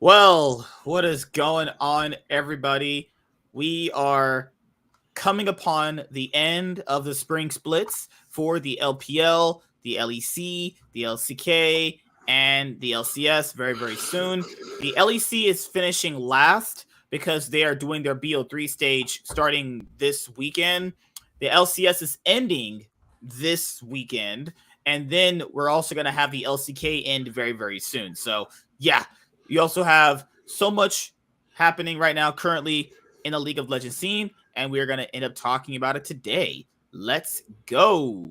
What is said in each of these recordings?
Well, what is going on, everybody? We are coming upon the end of the spring splits for the LPL, the LEC, the LCK, and the LCS very, very soon. The LEC is finishing last because they are doing their BO3 stage starting this weekend. The LCS is ending this weekend. And then we're also going to have the LCK end very, very soon. So, yeah, you also have so much happening right now currently in the League of Legends scene, and we're going to end up talking about it today. Let's go.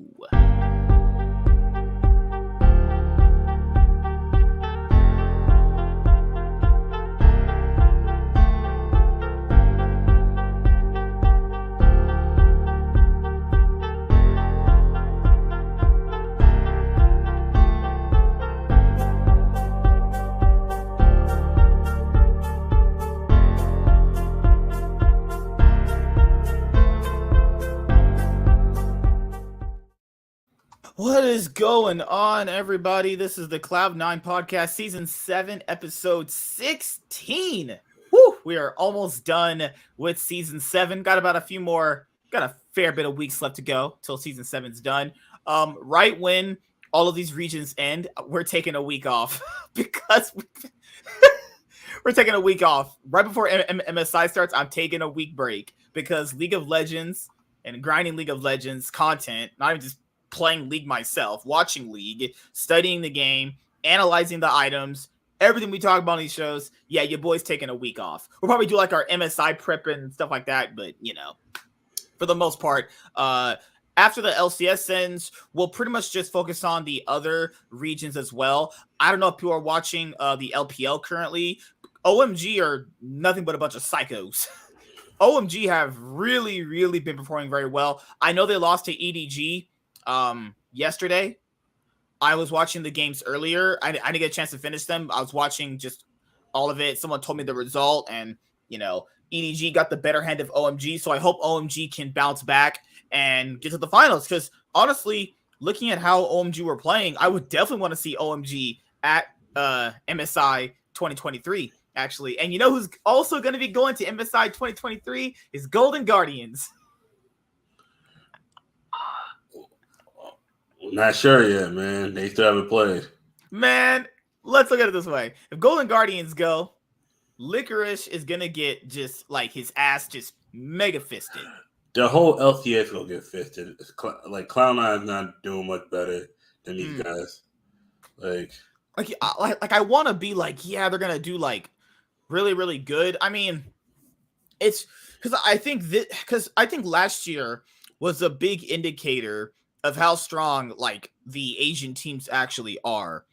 What is going on, everybody? This is the Cloud9 podcast, season 7, episode 16. Woo! We are almost done with season 7. Got about got a fair bit of weeks left to go till season 7's done. Right when all of these regions end, we're taking a week off because we're taking a week off. Right before MSI starts, I'm taking a week break because League of Legends and grinding League of Legends content, not even just playing League myself, watching League, studying the game, analyzing the items, everything we talk about on these shows. Yeah, your boy's taking a week off. We'll probably do like our MSI prep and stuff like that, but for the most part, after the LCS ends, we'll pretty much just focus on the other regions as well. I don't know if people are watching the LPL currently. OMG are nothing but a bunch of psychos. OMG have really, really been performing very well. I know they lost to EDG yesterday. I was watching the games earlier. I didn't get a chance to finish them. I was watching just all of it. Someone told me the result, and EDG got the better hand of OMG. So I hope OMG can bounce back and get to the finals. Because honestly, looking at how OMG were playing, I would definitely want to see OMG at MSI 2023. Actually, and you know who's also going to be going to MSI 2023 is Golden Guardians. Not sure yet, man. They still haven't played. Man, let's look at it this way. If Golden Guardians go, Licorice is going to get just like his ass just mega fisted. The whole LCS will get fisted. Like Cloud9 is not doing much better than these guys. Like I want to be like, yeah, they're going to do like really, really good. I mean, it's because I think last year was a big indicator of how strong like the Asian teams actually are.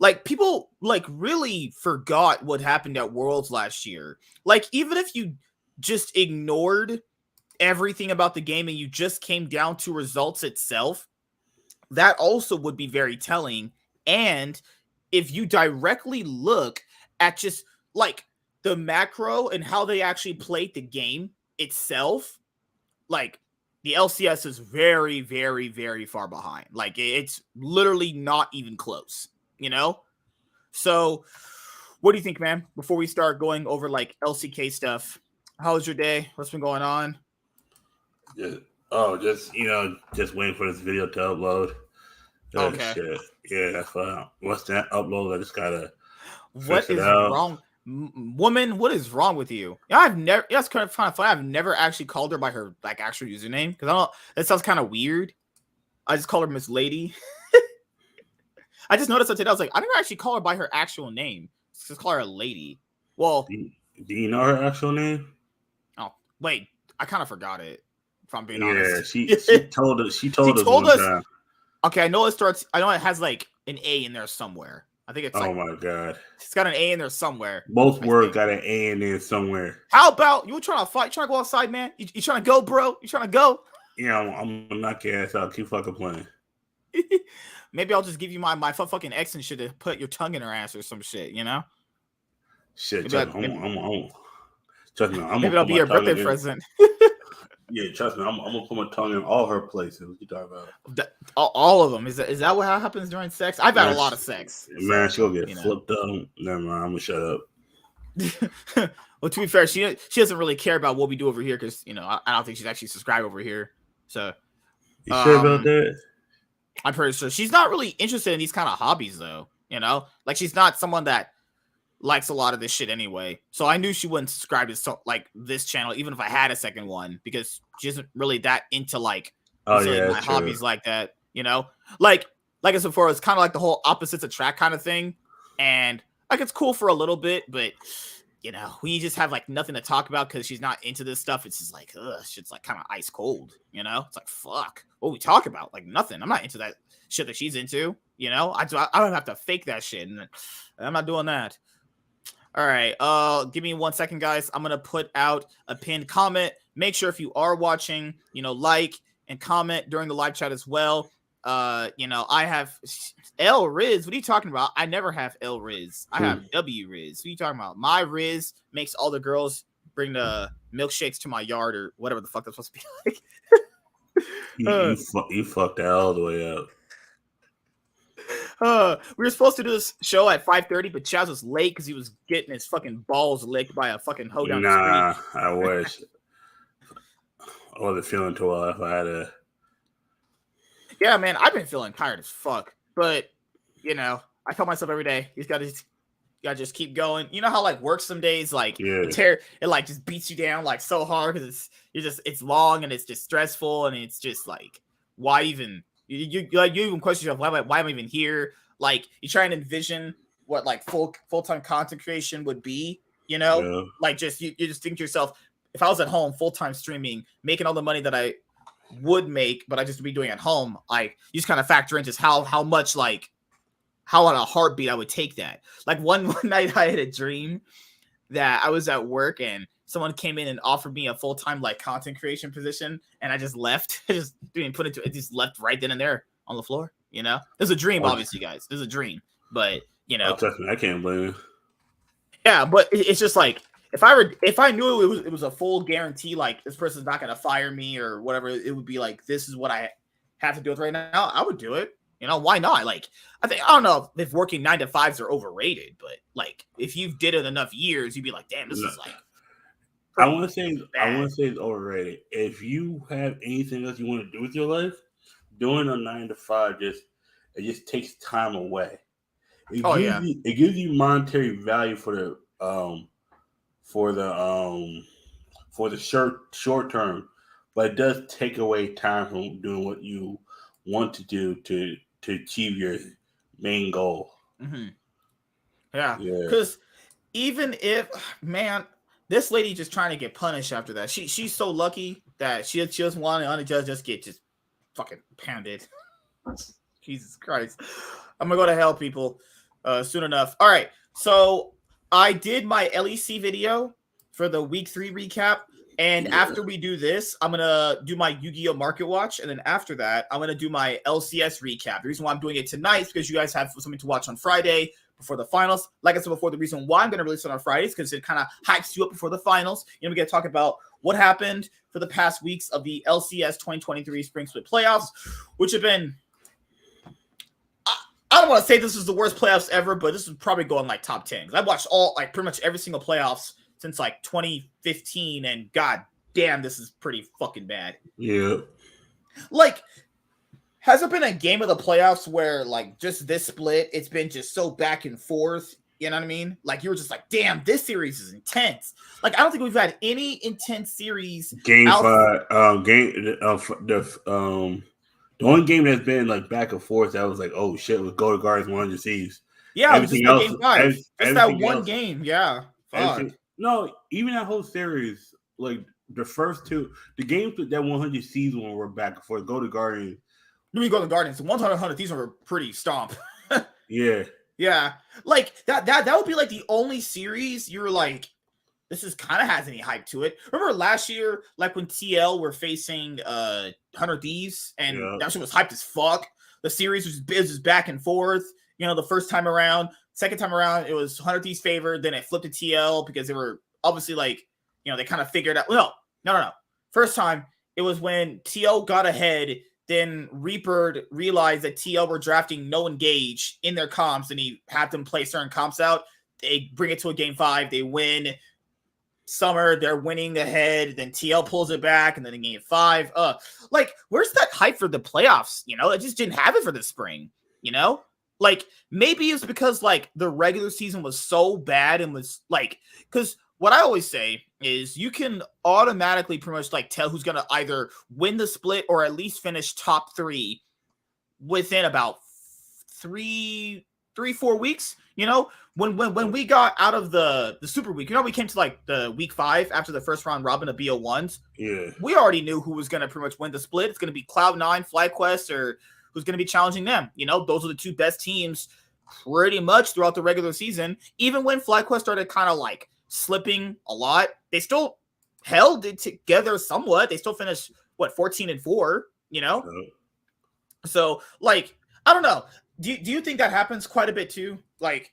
Like people like really forgot what happened at Worlds last year. Like even if you just ignored everything about the game and you just came down to results itself, that also would be very telling. And if you directly look at just like the macro and how they actually played the game itself, like the LCS is very, very, very far behind. Like it's literally not even close, So what do you think, man? Before we start going over like LCK stuff, how was your day? What's been going on? Just waiting for this video to upload. Okay. Shit. Yeah, that's fine. Once that upload, I just gotta. What is wrong, woman? What is wrong with you? I've never. That's kind of funny. I've never actually called her by her like actual username because I don't. That sounds kind of weird. I just call her Miss Lady. I just noticed that today. I was like, I never actually call her by her actual name. Just call her a lady. Well, do you know her actual name? Oh wait, I kind of forgot it. If I'm being honest. Yeah, she told us. She told us one time. Okay, I know it starts. I know it has like an A in there somewhere. I think it's. Oh my god! It's got an A in there somewhere. Both words got an A in there somewhere. How about you trying to fight? You trying to go outside, man? You trying to go, bro? You trying to go? Yeah, I'm gonna knock your ass out. Keep fucking playing. Maybe I'll just give you my fucking ex and shit to put your tongue in her ass or some shit. Shit, maybe I'm maybe that'll be your birthday present. Yeah, trust me, I'm gonna put my tongue in all her places. What you talking about? All of them. Is that what happens during sex? I've had a lot of sex. Man, So, she'll get flipped up. Never mind, I'm gonna shut up. Well, to be fair, she doesn't really care about what we do over here because I don't think she's actually subscribed over here. So you sure about that? I'm pretty sure she's not really interested in these kind of hobbies though. Like she's not someone that likes a lot of this shit anyway. So I knew she wouldn't subscribe to this channel even if I had a second one because she isn't really that into like my hobbies like that. Like I said before, it's kind of like the whole opposites attract kind of thing, and like it's cool for a little bit, but we just have like nothing to talk about because she's not into this stuff. It's just like, shit's like kind of ice cold, It's like, fuck, what we talk about? Like nothing. I'm not into that shit that she's into, I don't have to fake that shit, and I'm not doing that. All right, give me 1 second, guys. I'm gonna put out a pinned comment. Make sure if you are watching, like and comment during the live chat as well. I have L Riz. What are you talking about? I never have L Riz. I have W Riz. What are you talking about? My Riz makes all the girls bring the milkshakes to my yard or whatever the fuck that's supposed to be like. You fucked that all the way up. We were supposed to do this show at 5:30, but Chaz was late because he was getting his fucking balls licked by a fucking hoe down the street. I wish. I wasn't feeling too well if I had a... Yeah, man, I've been feeling tired as fuck, but I tell myself every day, you gotta just keep going. You know how like work some days, like it like just beats you down like so hard because it's long and it's just stressful and it's just like why even you even question yourself why am I even here? Like you try and envision what like full-time content creation would be, like just you just think to yourself, if I was at home full-time streaming, making all the money that I would make, but I just be doing at home, like you just kind of factor into how much like how on a heartbeat I would take that. Like one night I had a dream that I was at work and someone came in and offered me a full-time like content creation position, and I just left. I just didn't put it just left right then and there on the floor. There's a dream, obviously, guys. There's a dream, but I can't blame you. Yeah, but it's just like if I knew it was a full guarantee, like this person's not gonna fire me or whatever, it would be like this is what I have to do with right now. I would do it. Why not? Like I don't know if working 9 to 5s are overrated, but like if you did it enough years, you'd be like, damn, this is like. I want to say it's overrated. If you have anything else you want to do with your life, doing a 9 to 5 just takes time away. It gives you monetary value for the short term, but it does take away time from doing what you want to do to achieve your main goal. Mm-hmm. Yeah, because even if this lady just trying to get punished after that. She's so lucky that she doesn't want to just get fucking pounded. Jesus Christ. I'm gonna go to hell, people, soon enough. All right, so I did my LEC video for the week 3 recap, and after we do this, I'm gonna do my Yu-Gi-Oh! Market Watch, and then after that, I'm gonna do my LCS recap. The reason why I'm doing it tonight is because you guys have something to watch on Friday before the finals. Like I said before, the reason why I'm going to release it on Fridays because it kind of hypes you up before the finals. We get to talk about what happened for the past weeks of the LCS 2023 Spring Split playoffs, which have been, I don't want to say this is the worst playoffs ever, but this is probably going like top 10. I've watched pretty much every single playoffs since like 2015, and god damn, this is pretty fucking bad. Yeah. Like, has there been a game of the playoffs where, like, just this split, it's been just so back and forth? You know what I mean? Like, you were just like, damn, this series is intense. Like, I don't think we've had any intense series. Game 5, the only game that's been, like, back and forth that was like, oh, shit, was Go to Guardians 100 Seas. Yeah, everything else, Game 5. Just that one game, yeah. No, even that whole series, like, the first two, the games with that 100 Seas one were back and forth. Go to Guardians. Let me go to the Guardians. The 100, these were pretty stomp. Yeah. Yeah. Like that would be like the only series you're like, this is kind of has any hype to it. Remember last year, like when TL were facing 100 Thieves and that shit was hyped as fuck. The series was back and forth. The first time around, second time around, it was 100 Thieves favored. Then it flipped to TL because they were obviously like, they kind of figured out. No. First time It was when TL got ahead. Then Reaper realized that TL were drafting no engage in their comps, and he had them play certain comps out. They bring it to a game 5. They win. Summer, they're winning ahead. Then TL pulls it back, and then in game 5, like, where's that hype for the playoffs? You know, I just didn't have it for the spring. You know, like maybe it's because like the regular season was so bad and was like, because what I always say is you can automatically pretty much like tell who's gonna either win the split or at least finish top 3 within about 4 weeks. You know, when we got out of the Super Week, you know, we came to like the week 5 after the first round robin of BO1s. Yeah, we already knew who was going to pretty much win the split. It's going to be Cloud9, FlyQuest, or who's going to be challenging them. You know, those are the 2 best teams pretty much throughout the regular season. Even when FlyQuest started kind of like slipping a lot, they still held it together somewhat. They still finished 14-4. You know, so like I don't know. Do you think that happens quite a bit too? Like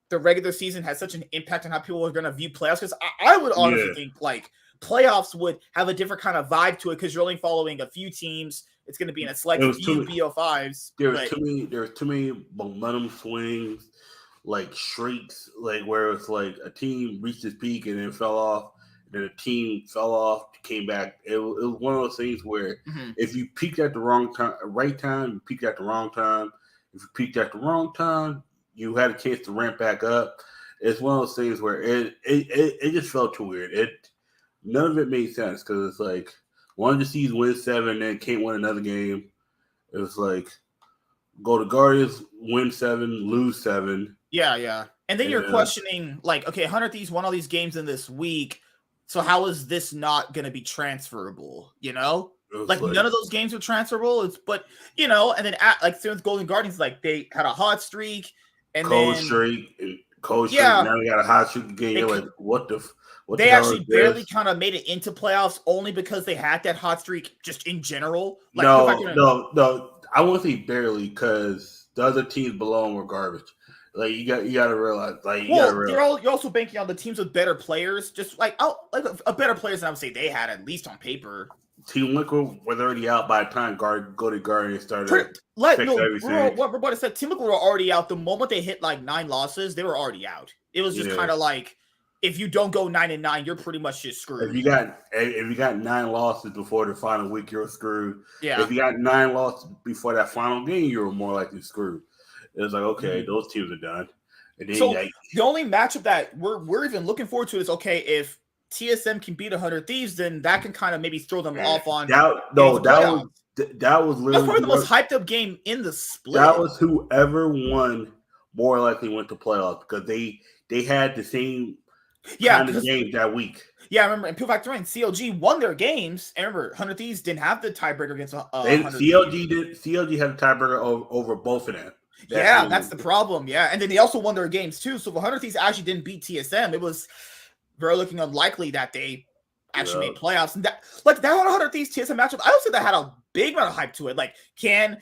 the regular season has such an impact on how people are going to view playoffs? Because I would honestly think like playoffs would have a different kind of vibe to it because you're only following a few teams. It's going to be in a select few BO5s. There was too many momentum swings, like shrieks, like where it's like a team reached its peak and then fell off. Then a team fell off, came back. It was one of those things where if you peaked at the wrong time, right time, you peaked at the wrong time. If you peaked at the wrong time, you had a chance to ramp back up. It's one of those things where it just felt too weird. None of it made sense because it's like one of the seeds win 7, then can't win another game. It was like go to Guardians, win 7, lose 7. Yeah. And then you're questioning like, okay, 100 Thieves won all these games in this week. So how is this not going to be transferable? You know, like none of those games were transferable. But you know, and then like with Golden Guardians, like they had a hot streak and cold then streak. Now they got a hot streak again. You're like, what they actually barely kind of made it into playoffs only because they had that hot streak just in general. Like, no. I won't say barely because the other teams below them were garbage. Like you got to realize, you're also banking on the teams with better players, just like a better players than I would say they had at least on paper. Team Liquid was already out by the time Go to Guardian started. We're about to say Team Liquid were already out the moment they hit like 9 losses. They were already out. It was just kind of like if you don't go 9-9, you're pretty much just screwed. If you got 9 losses before the final week, you're screwed. Yeah. If you got 9 losses before that final game, you're more likely screwed. It was like, okay, those teams are done. And then, the only matchup that we're even looking forward to is, okay, if TSM can beat 100 Thieves, then that can kind of maybe throw them off on. That was literally that's probably the most hyped up game in the split. That was whoever won more likely went to playoffs because they had the same kind of game that week. Yeah, I remember, and people factor in CLG won their games. And remember, 100 Thieves didn't have the tiebreaker against 100 Thieves. CLG had a tiebreaker over both of them. That's the problem. Yeah, and then they also won their games too. So if 100 Thieves actually didn't beat TSM, it was very looking unlikely that they actually made playoffs. And that 100 Thieves TSM matchup, I would say that had a big amount of hype to it. Like, can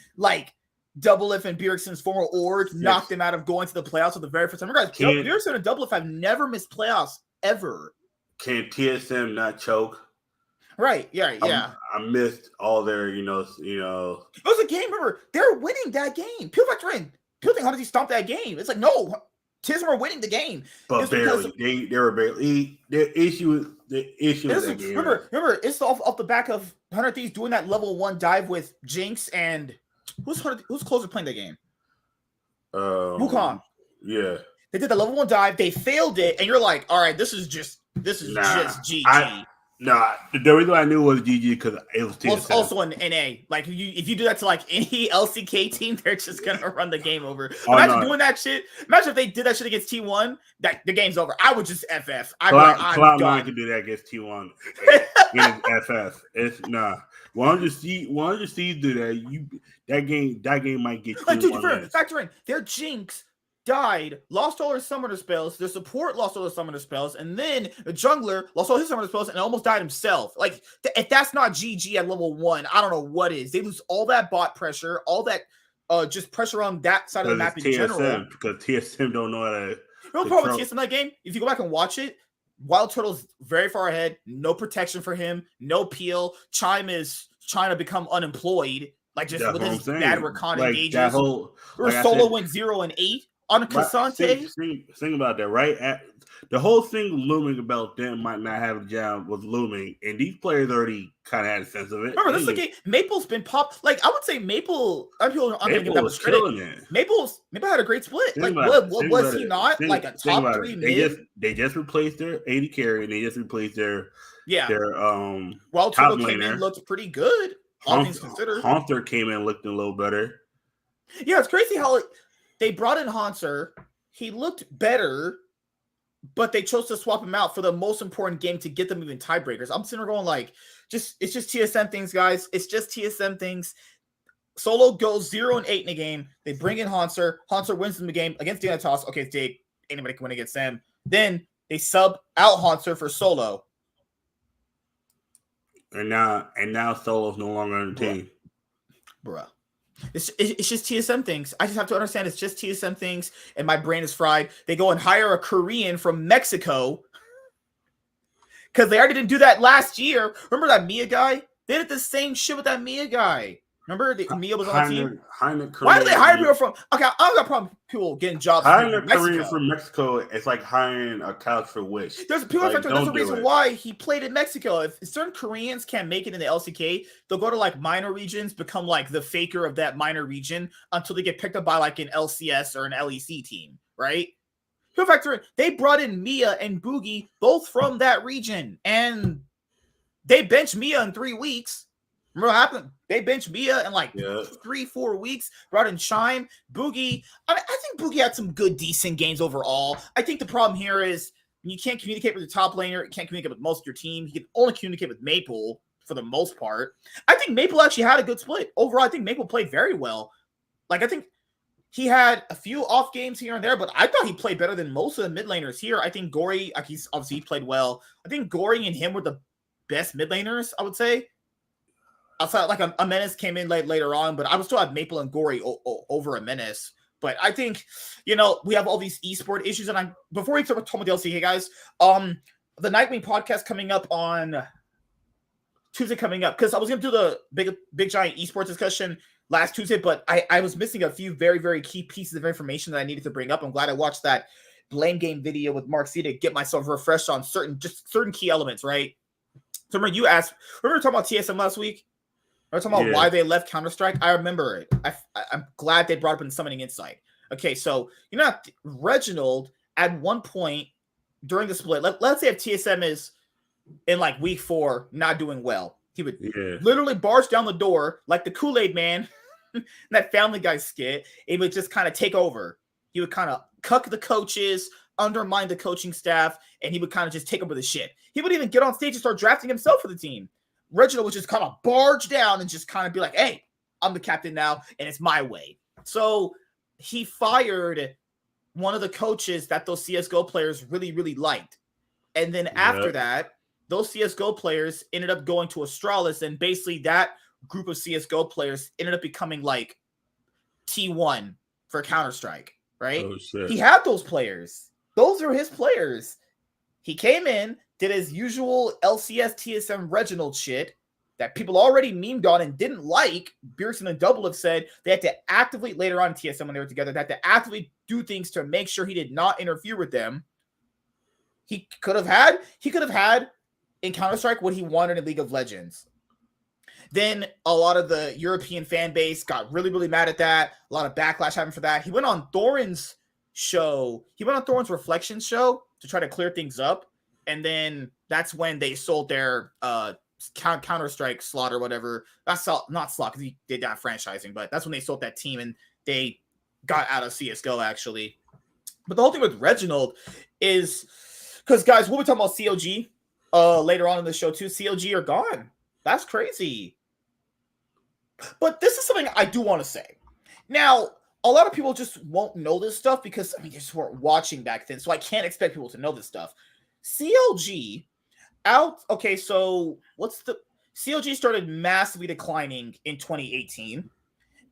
Doublelift and Bjergsen's former org knock them out of going to the playoffs for the very first time? Remember, guys, Bjergsen and Doublelift have never missed playoffs ever. Can TSM not choke? Right. Yeah. I missed all their, It was a game. Remember, they're winning that game. People factor in. People think 100 Thieves stomped that game. It's like, no, TSM are winning the game. But barely. They were barely. The issue is that game. Remember, it's off the back of 100 Thieves doing that level 1 dive with Jinx and who's closer playing the game? Wukong. Yeah. They did the level 1 dive. They failed it, and you're like, all right, this is just GG. The reason I knew it was GG because it was TSM. Well, it's also an NA. Like if you do that to like any LCK team, they're just gonna run the game over. Imagine doing that shit. Imagine if they did that shit against T1, that the game's over. I would just FF. Cloud9 can do that against T1. FF. It's nah. Why don't you see do that? That game might get you. Factor in their Jinx died, lost all her summoner spells, their support lost all their summoner spells, and then the jungler lost all his summoner spells and almost died himself. Like, if that's not GG at level 1, I don't know what is. They lose all that bot pressure, all that just pressure on that side of the map in general. Because TSM don't know how to. The real problem with TSM in that game, if you go back and watch it, Wild Turtle's very far ahead. No protection for him. No peel. Chime is trying to become unemployed. Like just That's with what I'm his saying. bad recon Like engages. that whole, Or like Solo said, went 0-8 on right, Cassante. think about that, right? The whole thing looming about them might not have a job was looming, and these players already kind of had a sense of it. Remember, this is a game. Maple's been popped. Like I would say, Maple. I'm going to give that much credit. Killing it. Maple had a great split. Think Like was he not like a top 3 mid? They just replaced their AD carry, and they just replaced their Wild top Turtle came laner. in, looked pretty good. All things considered, Haunter came in looking a little better. Yeah, it's crazy how they brought in Haunter. He looked better, but they chose to swap him out for the most important game to get them even tiebreakers. I'm sitting there going like, it's just TSM things, guys. It's just TSM things. Solo goes 0-8 in a game. They bring in Haunter. Haunter wins in the game against Danatos. Okay, Dave, anybody can win against them. Then they sub out Haunter for Solo. And now Solo's no longer on the team. Bruh. It's just TSM things. I just have to understand it's just TSM things, and my brain is fried. They go and hire a Korean from Mexico because they already didn't do that last year. Remember that Mia guy? They did the same shit with that Mia guy. Remember Mia was on the team? Why do they hire people from? Okay, I don't got a problem people getting jobs. Hiring a Korean from Mexico is like hiring a couch for Wish. There's people there's a reason why he played in Mexico. If certain Koreans can't make it in the LCK, they'll go to like minor regions, become like the faker of that minor region until they get picked up by like an LCS or an LEC team, right? People factor in, they brought in Mia and Boogie both from that region, and they benched Mia in 3 weeks. Remember what happened? They benched Mia in like 3-4 weeks, brought in Chime, Boogie. I think Boogie had some good, decent games overall. I think the problem here is you can't communicate with the top laner. You can't communicate with most of your team. You can only communicate with Maple for the most part. I think Maple actually had a good split. Overall, I think Maple played very well. Like, I think he had a few off games here and there, but I thought he played better than most of the mid laners here. I think Gory, like he played well. I think Gory and him were the best mid laners, I would say. Outside, like a Menace came in later on, but I would still have Maple and Gory over a Menace. But I think, we have all these esport issues. And before we talk about the LCK, guys, the Nightwing podcast coming up on Tuesday coming up, because I was going to do the big giant esports discussion last Tuesday, but I was missing a few very, very key pieces of information that I needed to bring up. I'm glad I watched that Blame Game video with Mark C to get myself refreshed on certain key elements, right? So remember we were talking about TSM last week? We're talking about why they left Counter-Strike. I remember it. I'm glad they brought up in Summoning Insight. Okay, so Reginald at one point during the split, let's say if TSM is in like week 4 not doing well, he would literally barge down the door like the Kool-Aid man in that Family Guy skit. He would just kind of take over. He would kind of cuck the coaches, undermine the coaching staff, and he would kind of just take over the shit. He would even get on stage and start drafting himself for the team. Reginald would just kind of barge down and just kind of be like, hey, I'm the captain now, and it's my way. So he fired one of the coaches that those CSGO players really, really liked. And then after that, those CSGO players ended up going to Astralis, and basically that group of CSGO players ended up becoming like T1 for Counter-Strike, right? Oh, shit. He had those players. Those are his players. He came in, did his usual LCS TSM Reginald shit that people already memed on and didn't like. Beerson and Double have said they had to actively, later on in TSM when they were together, they had to actively do things to make sure he did not interfere with them. He could have had in Counter-Strike what he wanted in League of Legends. Then a lot of the European fan base got really, really mad at that. A lot of backlash happened for that. He went on Thorin's show. He went on Thorin's Reflection show to try to clear things up. And then that's when they sold their Counter-Strike slot or whatever. That's not slot because they did not franchising, but that's when they sold that team and they got out of CSGO actually. But the whole thing with Reginald is because, guys, we'll be talking about CLG later on in the show too. CLG are gone. That's crazy. But this is something I do want to say. Now, a lot of people just won't know this stuff because, they just weren't watching back then. So I can't expect people to know this stuff. CLG so CLG started massively declining in 2018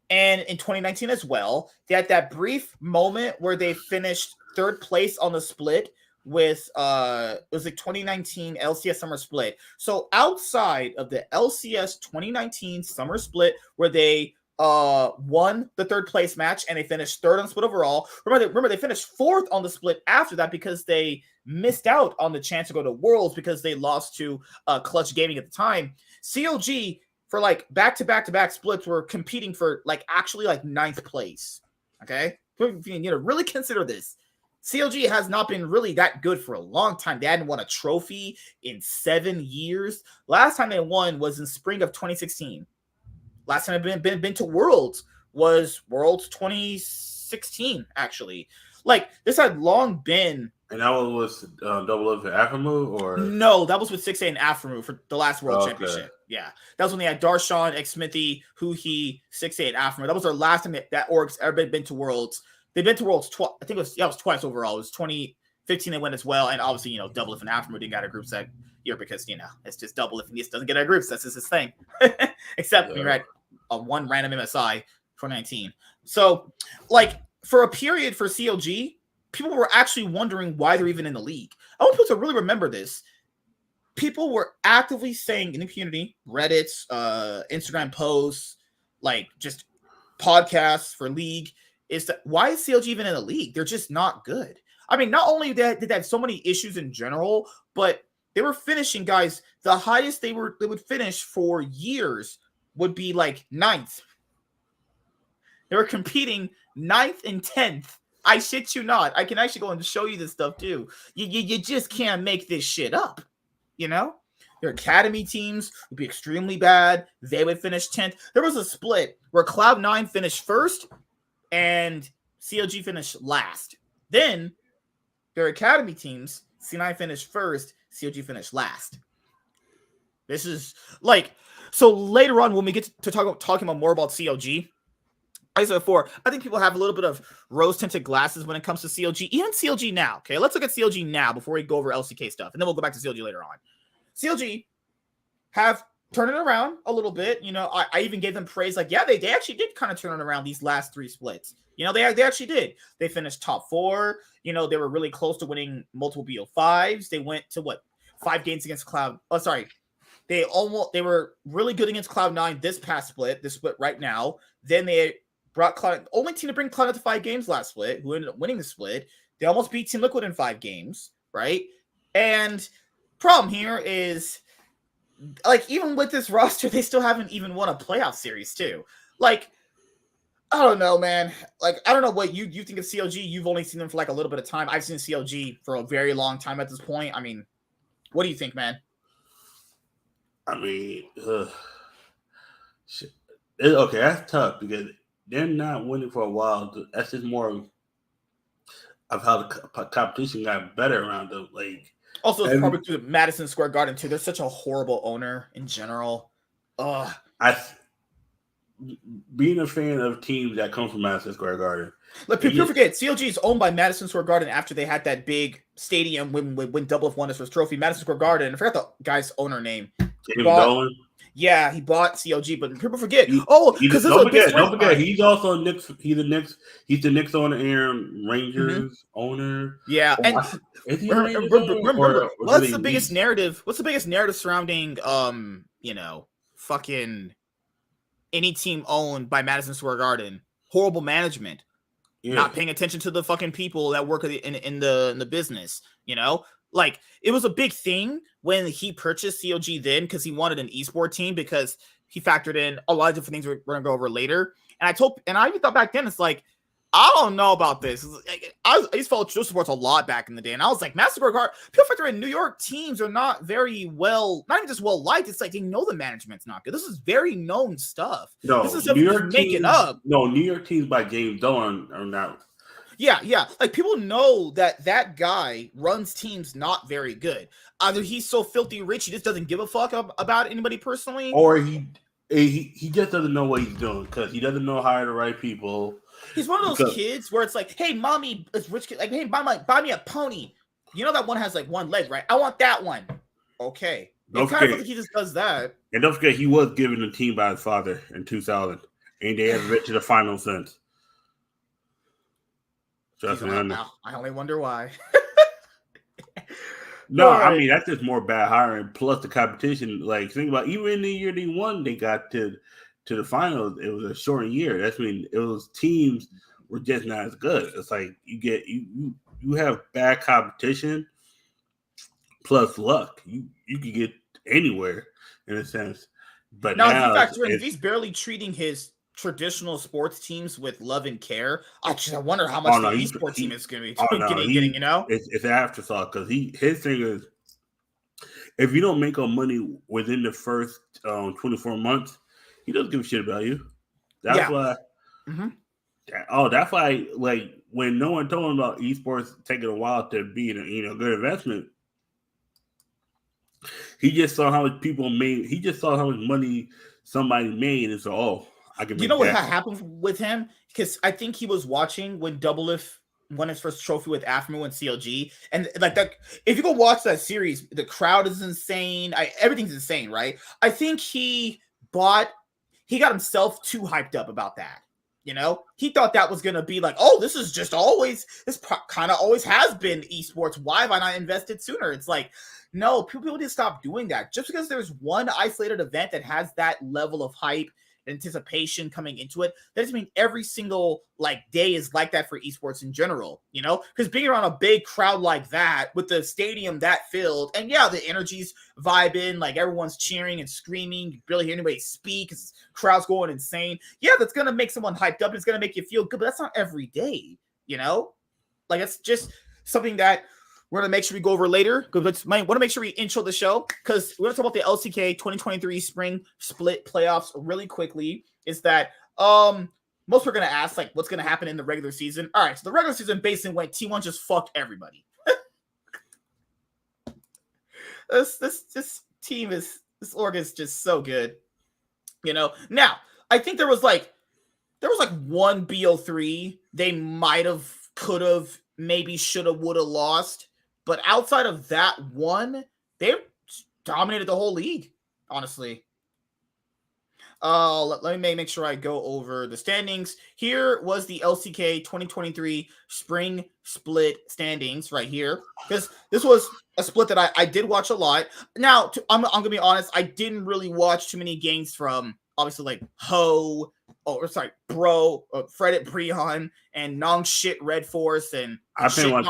and in 2019 as well. They had that brief moment where they finished 3rd place on the split with it was like 2019 LCS summer split. So outside of the LCS 2019 summer split where they won the third place match and they finished third on the split overall. Remember they finished fourth on the split after that because they missed out on the chance to go to Worlds because they lost to Clutch Gaming at the time. CLG for like back-to-back splits were competing for like actually like ninth place. Okay, really consider this. CLG has not been really that good for a long time. They hadn't won a trophy in 7 years. Last time they won was in spring of 2016. Last time I've been to Worlds was Worlds 2016, actually. Like, this had long been... And that was Double Up for Afamu, or? No, that was with 6A and Afamu for the last World Championship. Yeah. That was when they had Darshan, X-Smithy, Huhi, 6A, and Afamu. That was their last time that org's ever been to Worlds. They've been to Worlds twice. I think it was twice overall. It was 2015 they went as well. And obviously, Double If and Afamu didn't get a group set year because, it's just Double If and this doesn't get a group set. That's just his thing. Except when you're at one random MSI 2019. So, like, for a period for CLG, people were actually wondering why they're even in the league. I want people to really remember this. People were actively saying in the community, Reddits, Instagram posts, like just podcasts for league, is that why is CLG even in the league? They're just not good. I mean, not only did they have so many issues in general, but they were finishing, guys, the highest they would finish for years would be like 9th. They were competing 9th and 10th. I shit you not. I can actually go and show you this stuff too. You just can't make this shit up. Their academy teams would be extremely bad. They would finish 10th. There was a split where Cloud9 finished first and CLG finished last. Then their academy teams, C9 finished first, CLG finished last. This is like, so later on when we get to talking about more about CLG, I said before, I think people have a little bit of rose-tinted glasses when it comes to CLG, even CLG now. Okay, let's look at CLG now before we go over LCK stuff, and then we'll go back to CLG later on. CLG have turned it around a little bit. I even gave them praise. Like, yeah, they actually did kind of turn it around these last 3 splits. They actually did. They finished top 4. They were really close to winning multiple BO5s. They went to 5 games against Cloud. Oh, sorry. They were really good against Cloud9 this split right now. Then they brought Cloud, only team to bring Cloud9 to 5 games last split, who ended up winning the split. They almost beat Team Liquid in 5 games, right? And problem here is, like, even with this roster, they still haven't even won a playoff series too. Like, I don't know, man. Like, I don't know what you think of CLG. You've only seen them for like a little bit of time. I've seen CLG for a very long time at this point. I mean, what do you think, man? I mean, shit. Okay, that's tough because they're not winning for a while. That's just more of how the competition got better around them. Like, also, it's probably through Madison Square Garden too. They're such a horrible owner in general. Being a fan of teams that come from Madison Square Garden. Look, people forget CLG is owned by Madison Square Garden after they had that big stadium when Double F won his first trophy. Madison Square Garden. I forgot the guy's owner name. Yeah, he bought CLG, but people forget. Because don't forget, he's also Knicks. He's the Knicks owner and Rangers owner. Yeah, and remember, what's the biggest narrative? What's the biggest narrative surrounding fucking any team owned by Madison Square Garden? Horrible management, not paying attention to the fucking people that work in the business. Like, it was a big thing when he purchased CLG then because he wanted an esport team because he factored in a lot of different things we're going to go over later. And I even thought back then, it's like, I don't know about this. I used to follow True Sports a lot back in the day. And I was like, Madison Square Garden, people factor in New York teams are not very well, not even just well liked. It's like, they know the management's not good. This is very known stuff. No, this is stuff you're making up. No, New York teams by James Dolan are not. Yeah. Like, people know that guy runs teams not very good. Either he's so filthy rich, he just doesn't give a fuck about anybody personally. Or he just doesn't know what he's doing because he doesn't know how to hire the right people. He's one of those kids where it's like, hey, mommy, it's rich kid. Like, hey, buy me a pony. That one has like one leg, right? I want that one. Okay. It's kind of like he just does that. And don't forget, he was given the team by his father in 2000. And they haven't reached the final since. I only wonder why. No, I mean that's just more bad hiring. Plus the competition. Like think about even in the year they won, they got to the finals. It was a shortened year. That's mean it was teams were just not as good. It's like you have bad competition plus luck. You could get anywhere in a sense. But now, now if he's barely treating his traditional sports teams with love and care, I wonder how much the esports team is going to be getting. You know, it's an afterthought because his thing is if you don't make money within the first 24 months, he doesn't give a shit about you. That's why. Mm-hmm. That's why. Like when no one told him about esports taking a while to be a good investment, he just saw how much people made. He just saw how much money somebody made, and so I can. You know what happened with him? Because I think he was watching when Doublelift won his first trophy with Aftermoon and CLG, and like that. If you go watch that series, the crowd is insane. Everything's insane, right? I think he got himself too hyped up about that. You know, he thought that was gonna be like, oh, this is just always kind of always has been esports. Why have I not invested sooner? It's like, no, people need to stop doing that. Just because there's one isolated event that has that level of hype, anticipation coming into it, that doesn't mean every single day is like that for esports in general, you know, because being around a big crowd like that with the stadium that filled, and the energy's vibing, like everyone's cheering and screaming, you barely hear anybody speak because crowd's going insane. That's gonna make someone hyped up, it's gonna make you feel good, but that's not every day, you know. Like it's just something that we're going to make sure we go over later. But I want to make sure we intro the show because we're going to talk about the LCK 2023 spring split playoffs really quickly. Is that most are going to ask what's going to happen in the regular season. All right, so the regular season basically went T1 just fucked everybody. This team is this org is just so good, you know. Now I think there was one BO3 they might have, could have, maybe should have, would have lost. But outside of that one, they dominated the whole league, honestly. Let me make sure I go over the standings. Here was the LCK 2023 spring split standings right here. Because this was a split that I did watch a lot. Now, I'm going to be honest, I didn't really watch too many games from, obviously, Fredit Preon and Nong Shit Red Force and I pretty much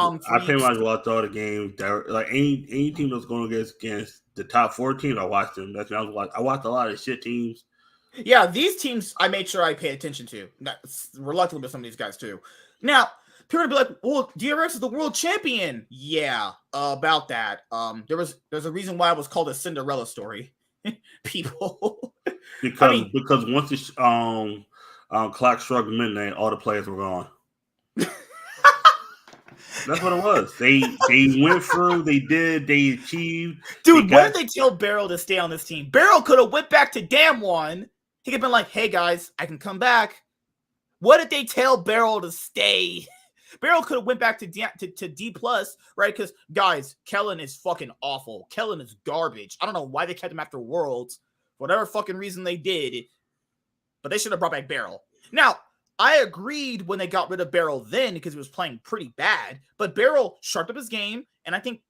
watched all the games that any team that's going against the top 4 teams. I watched them. I watched a lot of shit teams. Yeah, these teams I made sure I paid attention to. That's reluctantly with some of these guys too. Now, people are gonna be like, "Well, DRX is the world champion." Yeah, about that. There's a reason why it was called a Cinderella story. People, because once the clock struck midnight, all the players were gone. That's what it was. They went through. They achieved. Dude, when did they tell Beryl to stay on this team? Beryl could have went back to Damwon. He could have been like, "Hey guys, I can come back." What did they tell Beryl to stay? Beryl could have went back to D+, right? Because guys, Kellen is fucking awful. Kellen is garbage. I don't know why they kept him after Worlds. For whatever fucking reason they did, but they should have brought back Beryl. Now, I agreed when they got rid of Beryl then because he was playing pretty bad, but Beryl sharpened up his game, and I think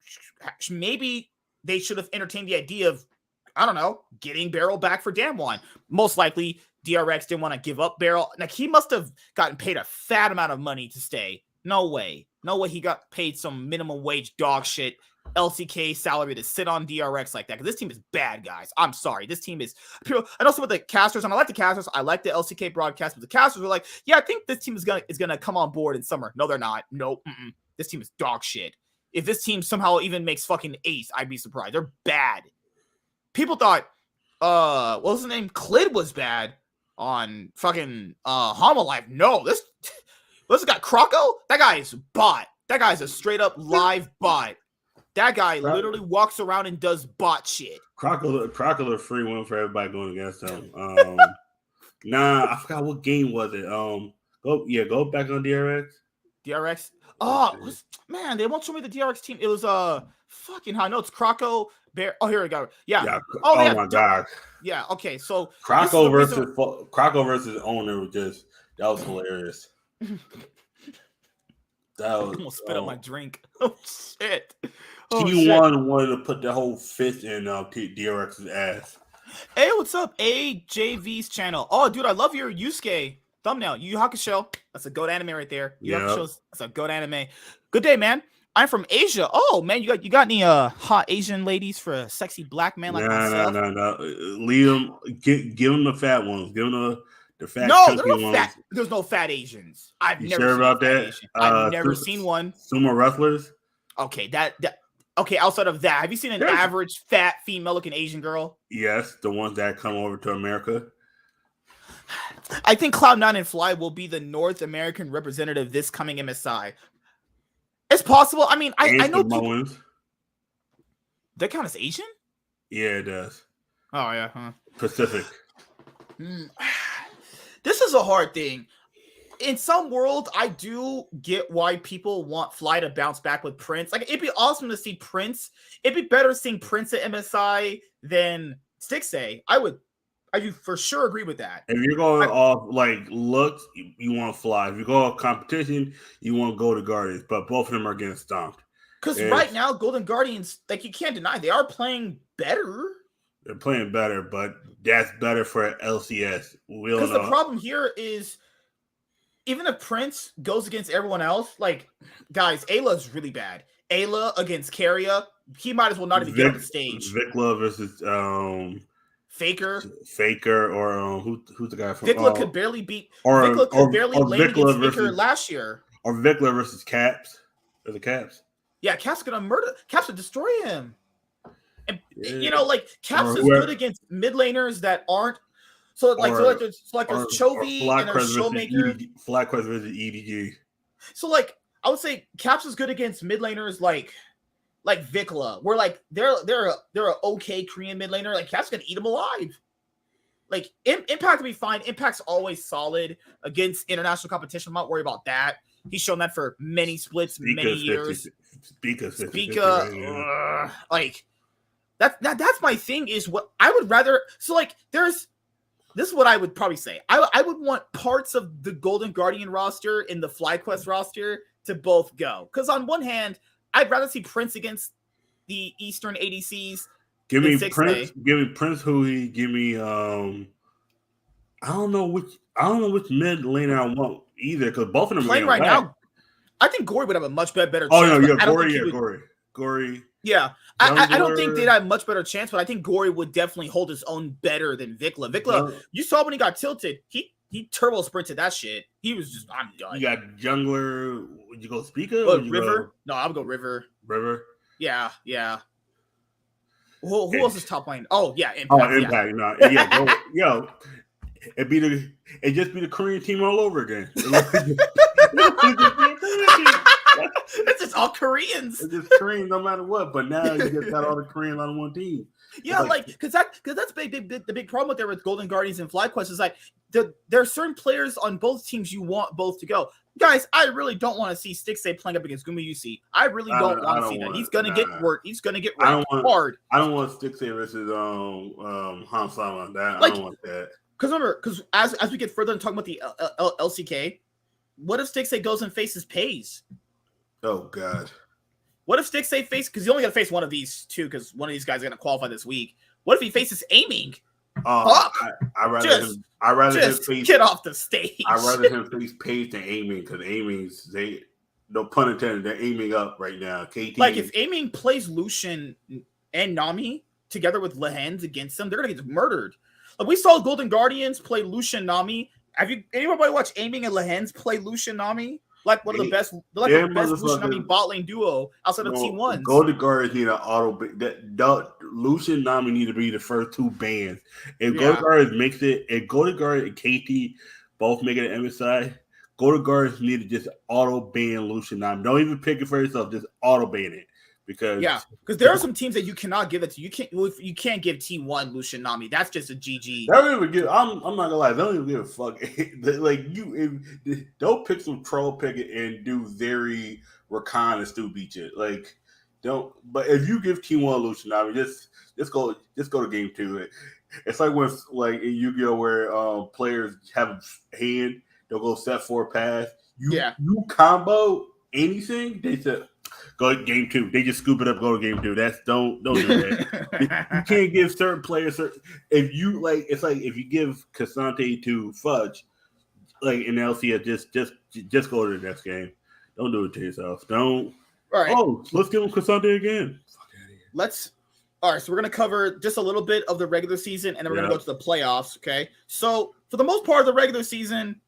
maybe they should have entertained the idea of, I don't know, getting Beryl back for Damwon. Most likely, DRX didn't want to give up Beryl. Like, he must have gotten paid a fat amount of money to stay. No way. No way he got paid some minimum wage dog shit LCK salary to sit on DRX like that, because this team is bad, guys. I'm sorry. This team is pure. And also with the casters, and I like the casters. I like the LCK broadcast, but the casters were like, yeah, I think this team is gonna come on board in summer. No, they're not. Nope. This team is dog shit. If this team somehow even makes fucking ace, I'd be surprised. They're bad. People thought, what was his name? Clid was bad on fucking Homolife. No, this got Croco. That guy is bot. That guy's a straight up live bot. That guy literally walks around and does bot shit. Crockle free win for everybody going against him. Nah, I forgot what game was it. Go back on DRX. DRX. Man, they won't show me the DRX team. It was fucking high notes. Croco, Bear. Oh, here we go. Yeah. Oh my god. Yeah. Okay. So Croco versus owner was that was hilarious. I almost spit up my drink. Oh shit. T1 wanted to put the whole fist in DRX's ass. Hey, what's up? AJV's channel. Oh, dude, I love your Yusuke thumbnail. Yu Hakusho. That's a goat anime right there. Yu Hakusho. That's a goat anime. Good day, man. I'm from Asia. Oh man, you got any hot Asian ladies for a sexy black man like myself? No. Leave them. Give them the fat ones. Give them the fat. No, there's no fat Asians. I've you never sure seen about a fat that? Asian. I've never seen one. Sumo wrestlers. Okay, okay. Outside of that, have you seen an average fat female-looking Asian girl? Yes, the ones that come over to America. I think Cloud9 and Fly will be the North American representative this coming MSI. It's possible. I mean, I know people... That count as Asian? Yeah, it does. Oh, yeah. Huh? Pacific. This is a hard thing. In some world, I do get why people want Fly to bounce back with Prince. Like, it'd be awesome to see Prince. It'd be better seeing Prince at MSI than Stixay. I do for sure agree with that. If you're going off like looks, you want Fly. If you go off competition, you want Golden Guardians. But both of them are getting stomped. Because right now, Golden Guardians, like you can't deny, they are playing better. They're playing better, but that's better for LCS. Because the problem here is, even if Prince goes against everyone else, like, guys, Ayla's really bad. Ayla against Carrier, he might as well not even get on the stage. Vikla versus Faker, or who's the guy from? Vikla could barely beat. Vikla could barely lane against Faker last year. Or Vikla versus Caps. Or the Caps. Yeah, Caps gonna murder. Caps would destroy him. And like Caps is good against mid laners that aren't. So there's Chovy and there's Showmaker. FlyQuest versus EDG. So like I would say Caps is good against mid laners like Vikla. Where like they're an okay Korean mid laner. Like Caps gonna eat them alive. Like Impact will be fine. Impact's always solid against international competition. I'm not worried about that. He's shown that for many splits, many years. Speaker, like that's my thing. Is what I would rather. So like, this is what I would probably say. I would want parts of the Golden Guardian roster and the FlyQuest roster to both go. Because on one hand, I'd rather see Prince against the Eastern ADCs. Give me Prince. Give me Prince. Hui. Give me. I don't know which mid laner I want either, because both of them playing right now. I think Gory would have a much better. Oh no, yeah, Gory. Yeah, I don't think they'd have a much better chance, but I think Gory would definitely hold his own better than Vikla. Vikla, you saw when he got tilted, he turbo sprinted that shit. He was just, I'm done. You got jungler. Would you go Speaker? Or River? No, I would go River. River. Yeah. Who else is top lane? Oh yeah, Impact. Impact. Yeah. No, yeah, yo. It just be the Korean team all over again. It's just all Koreans. It's just Korean no matter what. But now you just got all the Koreans on one team. Yeah, because that's the big problem there with Golden Guardians and FlyQuest is like there are certain players on both teams you want both to go. Guys, I really don't want to see Stixay playing up against Gumi UC. I really don't want to see that. He's gonna get worked. He's gonna get worked hard. I don't want Stixay versus Hansama. I don't want that. Because as we get further and talk about the LCK, what if Stixay goes and faces Pays? Oh God. What if Stixay faces, because you only got to face one of these two, because one of these guys is going to qualify this week. What if he faces Aiming? I'd rather him face, get off the stage. I'd rather him face Pays than Aiming, because Aiming's, no pun intended, they're aiming up right now. KT, like if Aiming plays Lucian and Nami together with Lehens against them, they're going to get murdered. Like we saw Golden Guardians play Lucian Nami. Have you anybody watch Aiming and Lehens play Lucian Nami? Like one of the best, the best Lucian Nami bot lane duo outside of T1s. Golden Guardians need an auto. Lucian Nami need to be the first two bans. If Golden Guardians makes it, if Golden Guardians and KT both make it an MSI, Golden Guardians need to just auto ban Lucian Nami. Don't even pick it for yourself. Just auto ban it. Because there are some teams that you cannot give it to. You can't give T1 Lucian Nami. That's just a GG. They don't even give. I'm not gonna lie. They don't even give a fuck. Like don't pick some troll picket and do very Rakan and Stu beat it. Like don't. But if you give T1 Lucian Nami, just go to game 2. It's like when in Yu-Gi-Oh where players have a hand, they'll go set 4 pass. You combo. anything, they said go to game 2. They just scoop it up, go to game 2. Don't do that. You can't give certain players if you like. It's like if you give Cassante to Fudge, like in LCS, just go to the next game. Don't do it to yourself. Don't. All right. Oh, let's give him Cassante again. All right, so we're going to cover just a little bit of the regular season, and then we're going to go to the playoffs, okay? So, for the most part of the regular season,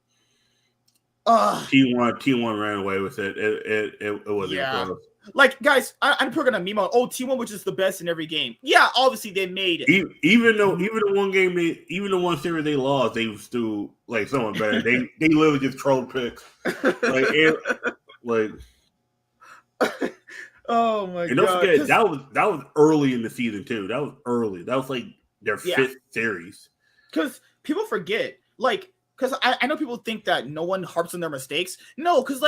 T1 ran away with it. It wasn't close. Like, guys, I'm probably going to meme on, T1 which is the best in every game. Yeah, obviously they made it. Even the one game, even the one series they lost, they still, like, someone better. They literally just trolled picks. Oh my god! And don't forget that was early in the season too. That was early. That was like their 5th series. Because people forget, because I know people think that no one harps on their mistakes. No, because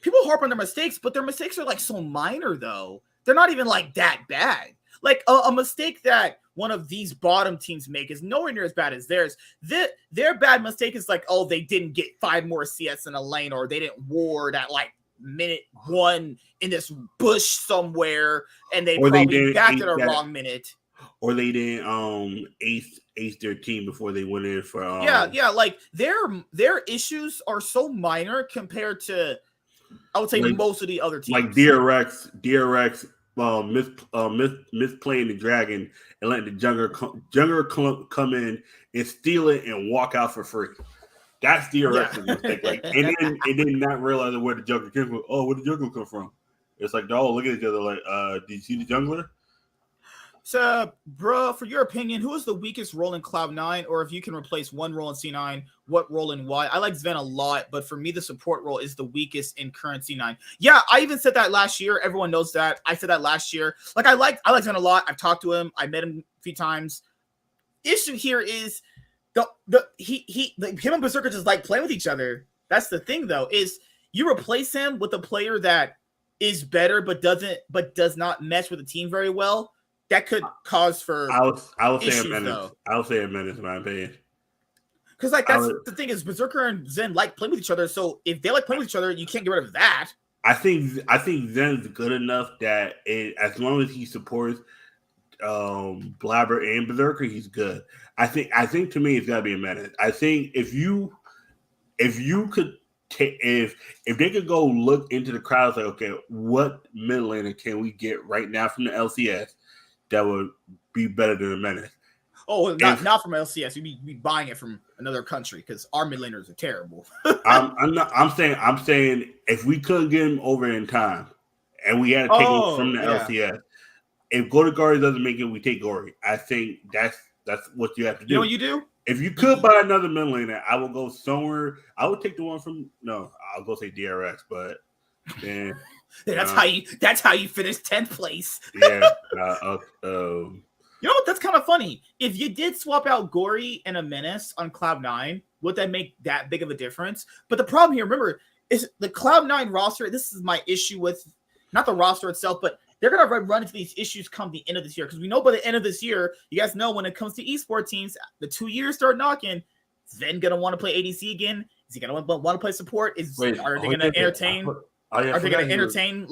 people harp on their mistakes, but their mistakes are so minor though. They're not even that bad. Like a mistake that one of these bottom teams make is nowhere near as bad as theirs. Their bad mistake is they didn't get 5 more CS in a lane, or they didn't ward at minute 1 in this bush somewhere, and they probably backed at a wrong minute, or they didn't ace their team before they went in for their issues are so minor compared to, I would say, most of the other teams. Like DRX misplaying the dragon and letting the jungler come in and steal it and walk out for free. That's DRX's mistake. And then not realizing where the jungler came from. Oh, where did the jungler come from? It's like, oh, look at each other did you see the jungler? So, bro, for your opinion, who is the weakest role in Cloud9? Or if you can replace one role in C9, what role and why? I like Sven a lot, but for me, the support role is the weakest in current C9. Yeah, I even said that last year. Everyone knows that. I said that last year. I like Sven a lot. I've talked to him. I met him a few times. Issue here is him and Berserker just playing with each other. That's the thing, though, is you replace him with a player that is better but does not mesh with the team very well. That could cause for I would say a menace. I would say a menace in my opinion. Because that's the thing is Berserker and Zen playing with each other. So if they playing with each other, you can't get rid of that. I think Zen's good enough that as long as he supports Blabber and Berserker, he's good. I think to me it's gotta be a menace. I think if you could if they could go look into the crowds okay, what mid laner can we get right now from the LCS that would be better than a menace? Oh, not from LCS. You'd be buying it from another country because our mid laners are terrible. I'm saying if we couldn't get him over in time and we had to take him from the LCS, if Gory doesn't make it, we take Gory. I think that's what you have to do. You know what you do? If you could buy another mid laner, I would go somewhere. I would take the one from I'll go say DRX, but then that's how you finish 10th place. Yeah. You know what? That's kind of funny. If you did swap out Gory and a Menace on Cloud9, would that make that big of a difference? But the problem here, remember, is the Cloud9 roster. This is my issue with not the roster itself, but they're going to run into these issues come the end of this year. Because we know by the end of this year, you guys know when it comes to esports teams, the 2 years start knocking. Is Sven going to want to play ADC again? Is he going to want to play support? Are they going to entertain? Are they going to entertain,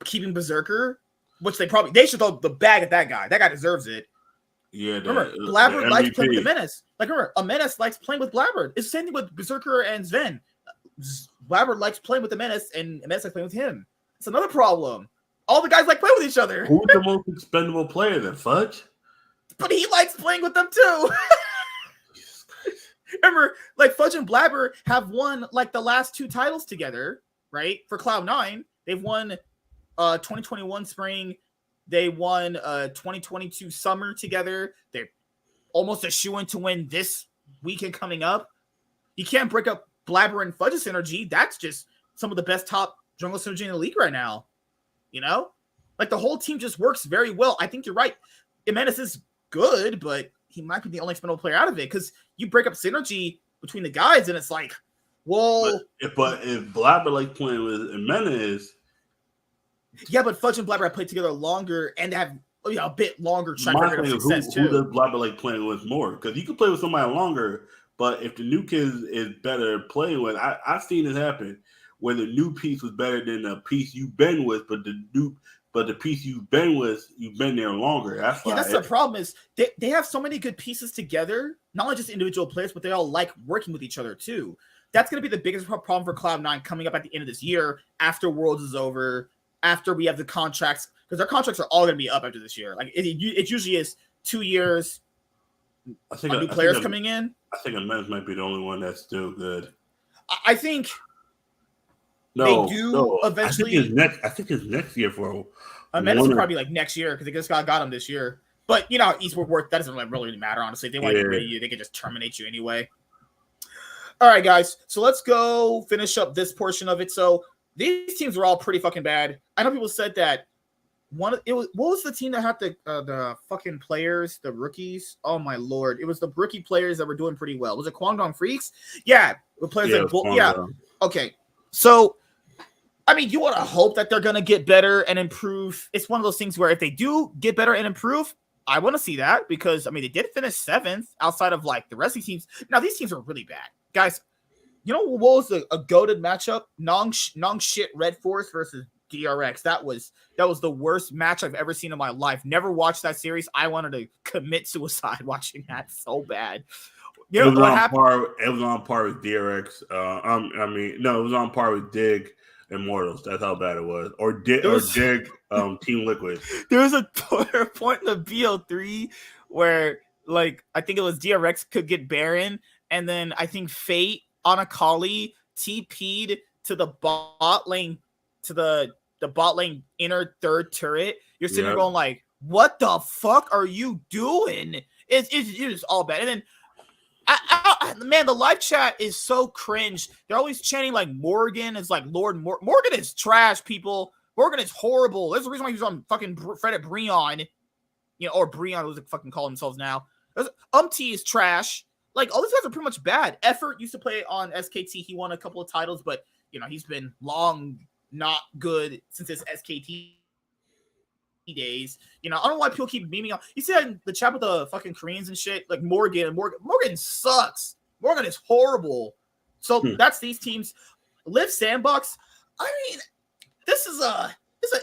keeping Berserker? Which they should throw the bag at that guy. That guy deserves it. Yeah. Remember, Blabber likes playing with the Menace. Remember, a Menace likes playing with Blabber. It's the same thing with Berserker and Sven. Blabber likes playing with the Menace, and Menace likes playing with him. It's another problem. All the guys like playing with each other. Who's the most expendable player then, Fudge? But he likes playing with them too. Remember, Fudge and Blabber have won the last 2 titles together, right? For Cloud9, they've won 2021 spring. They won 2022 summer together. They're almost a shoo-in to win this weekend coming up. You can't break up Blabber and Fudge's synergy. That's just some of the best top jungle synergy in the league right now. You know? The whole team just works very well. I think you're right. Jimenez is good, but he might be the only expendable player out of it because you break up synergy between the guys and it's well... But if Blabber playing with Jimenez... Yeah, but Fudge and Blabber have played together longer and have a bit longer track record of success too. Who does Blabber playing with more? Because you can play with somebody longer, but if the new kid is better playing with, I've seen this happen where the new piece was better than the piece you've been with, but the piece you've been with, you've been there longer. That's why. That's the problem is they have so many good pieces together, not only just individual players, but they all like working with each other too. That's going to be the biggest problem for Cloud9 coming up at the end of this year, after Worlds is over, after we have the contracts, because their contracts are all going to be up after this year. Like it usually is 2 years. I think new players coming in. I think Amends might be the only one that's still good. I think they do eventually. I think it's next year for Amends will probably like next year because they just got him this year. But you know, Eastwood work, that doesn't really matter, honestly. If they want to get rid of you, they can just terminate you anyway. All right, guys. So let's go finish up this portion of it. So these teams are all pretty fucking bad. I know people said that what was the team that had the fucking players, the rookies? Oh my lord. It was the rookie players that were doing pretty well. Was it Guangdong Freaks? Yeah. The players Okay. So I mean, you want to hope that they're going to get better and improve. It's one of those things where if they do get better and improve, I want to see that because, I mean, they did finish 7th outside of, like, the rest of the teams. Now, these teams are really bad. Guys, you know what was a goated matchup? Nong shit Red Force versus DRX. That was the worst match I've ever seen in my life. Never watched that series. I wanted to commit suicide watching that so bad. You know what happened? It was on par with DRX. It was on par with Dig Immortals. That's how bad it was. Or Dig Team Liquid. There was a point in the BO3 where, like, I think it was DRX could get Baron, and then I think Fate on a Kali TP'd to the bot lane, to the bot lane inner third turret. You're sitting there going like, what the fuck are you doing? It's all bad. And then man, the live chat is so cringe. They're always chanting like Morgan is like Lord Morgan is trash, people. Morgan is horrible. There's a reason why he's on fucking Fred at Breon, you know, or Breon, who's fucking call themselves now. T is trash. Like, all these guys are pretty much bad. Effort used to play on SKT. He won a couple of titles, but you know, he's been long not good since his SKT days. You know, I don't know why people keep memeing on. You see that in the chat with the fucking Koreans and shit, like Morgan sucks. Morgan is horrible. So that's these teams. Live Sandbox. I mean, this is an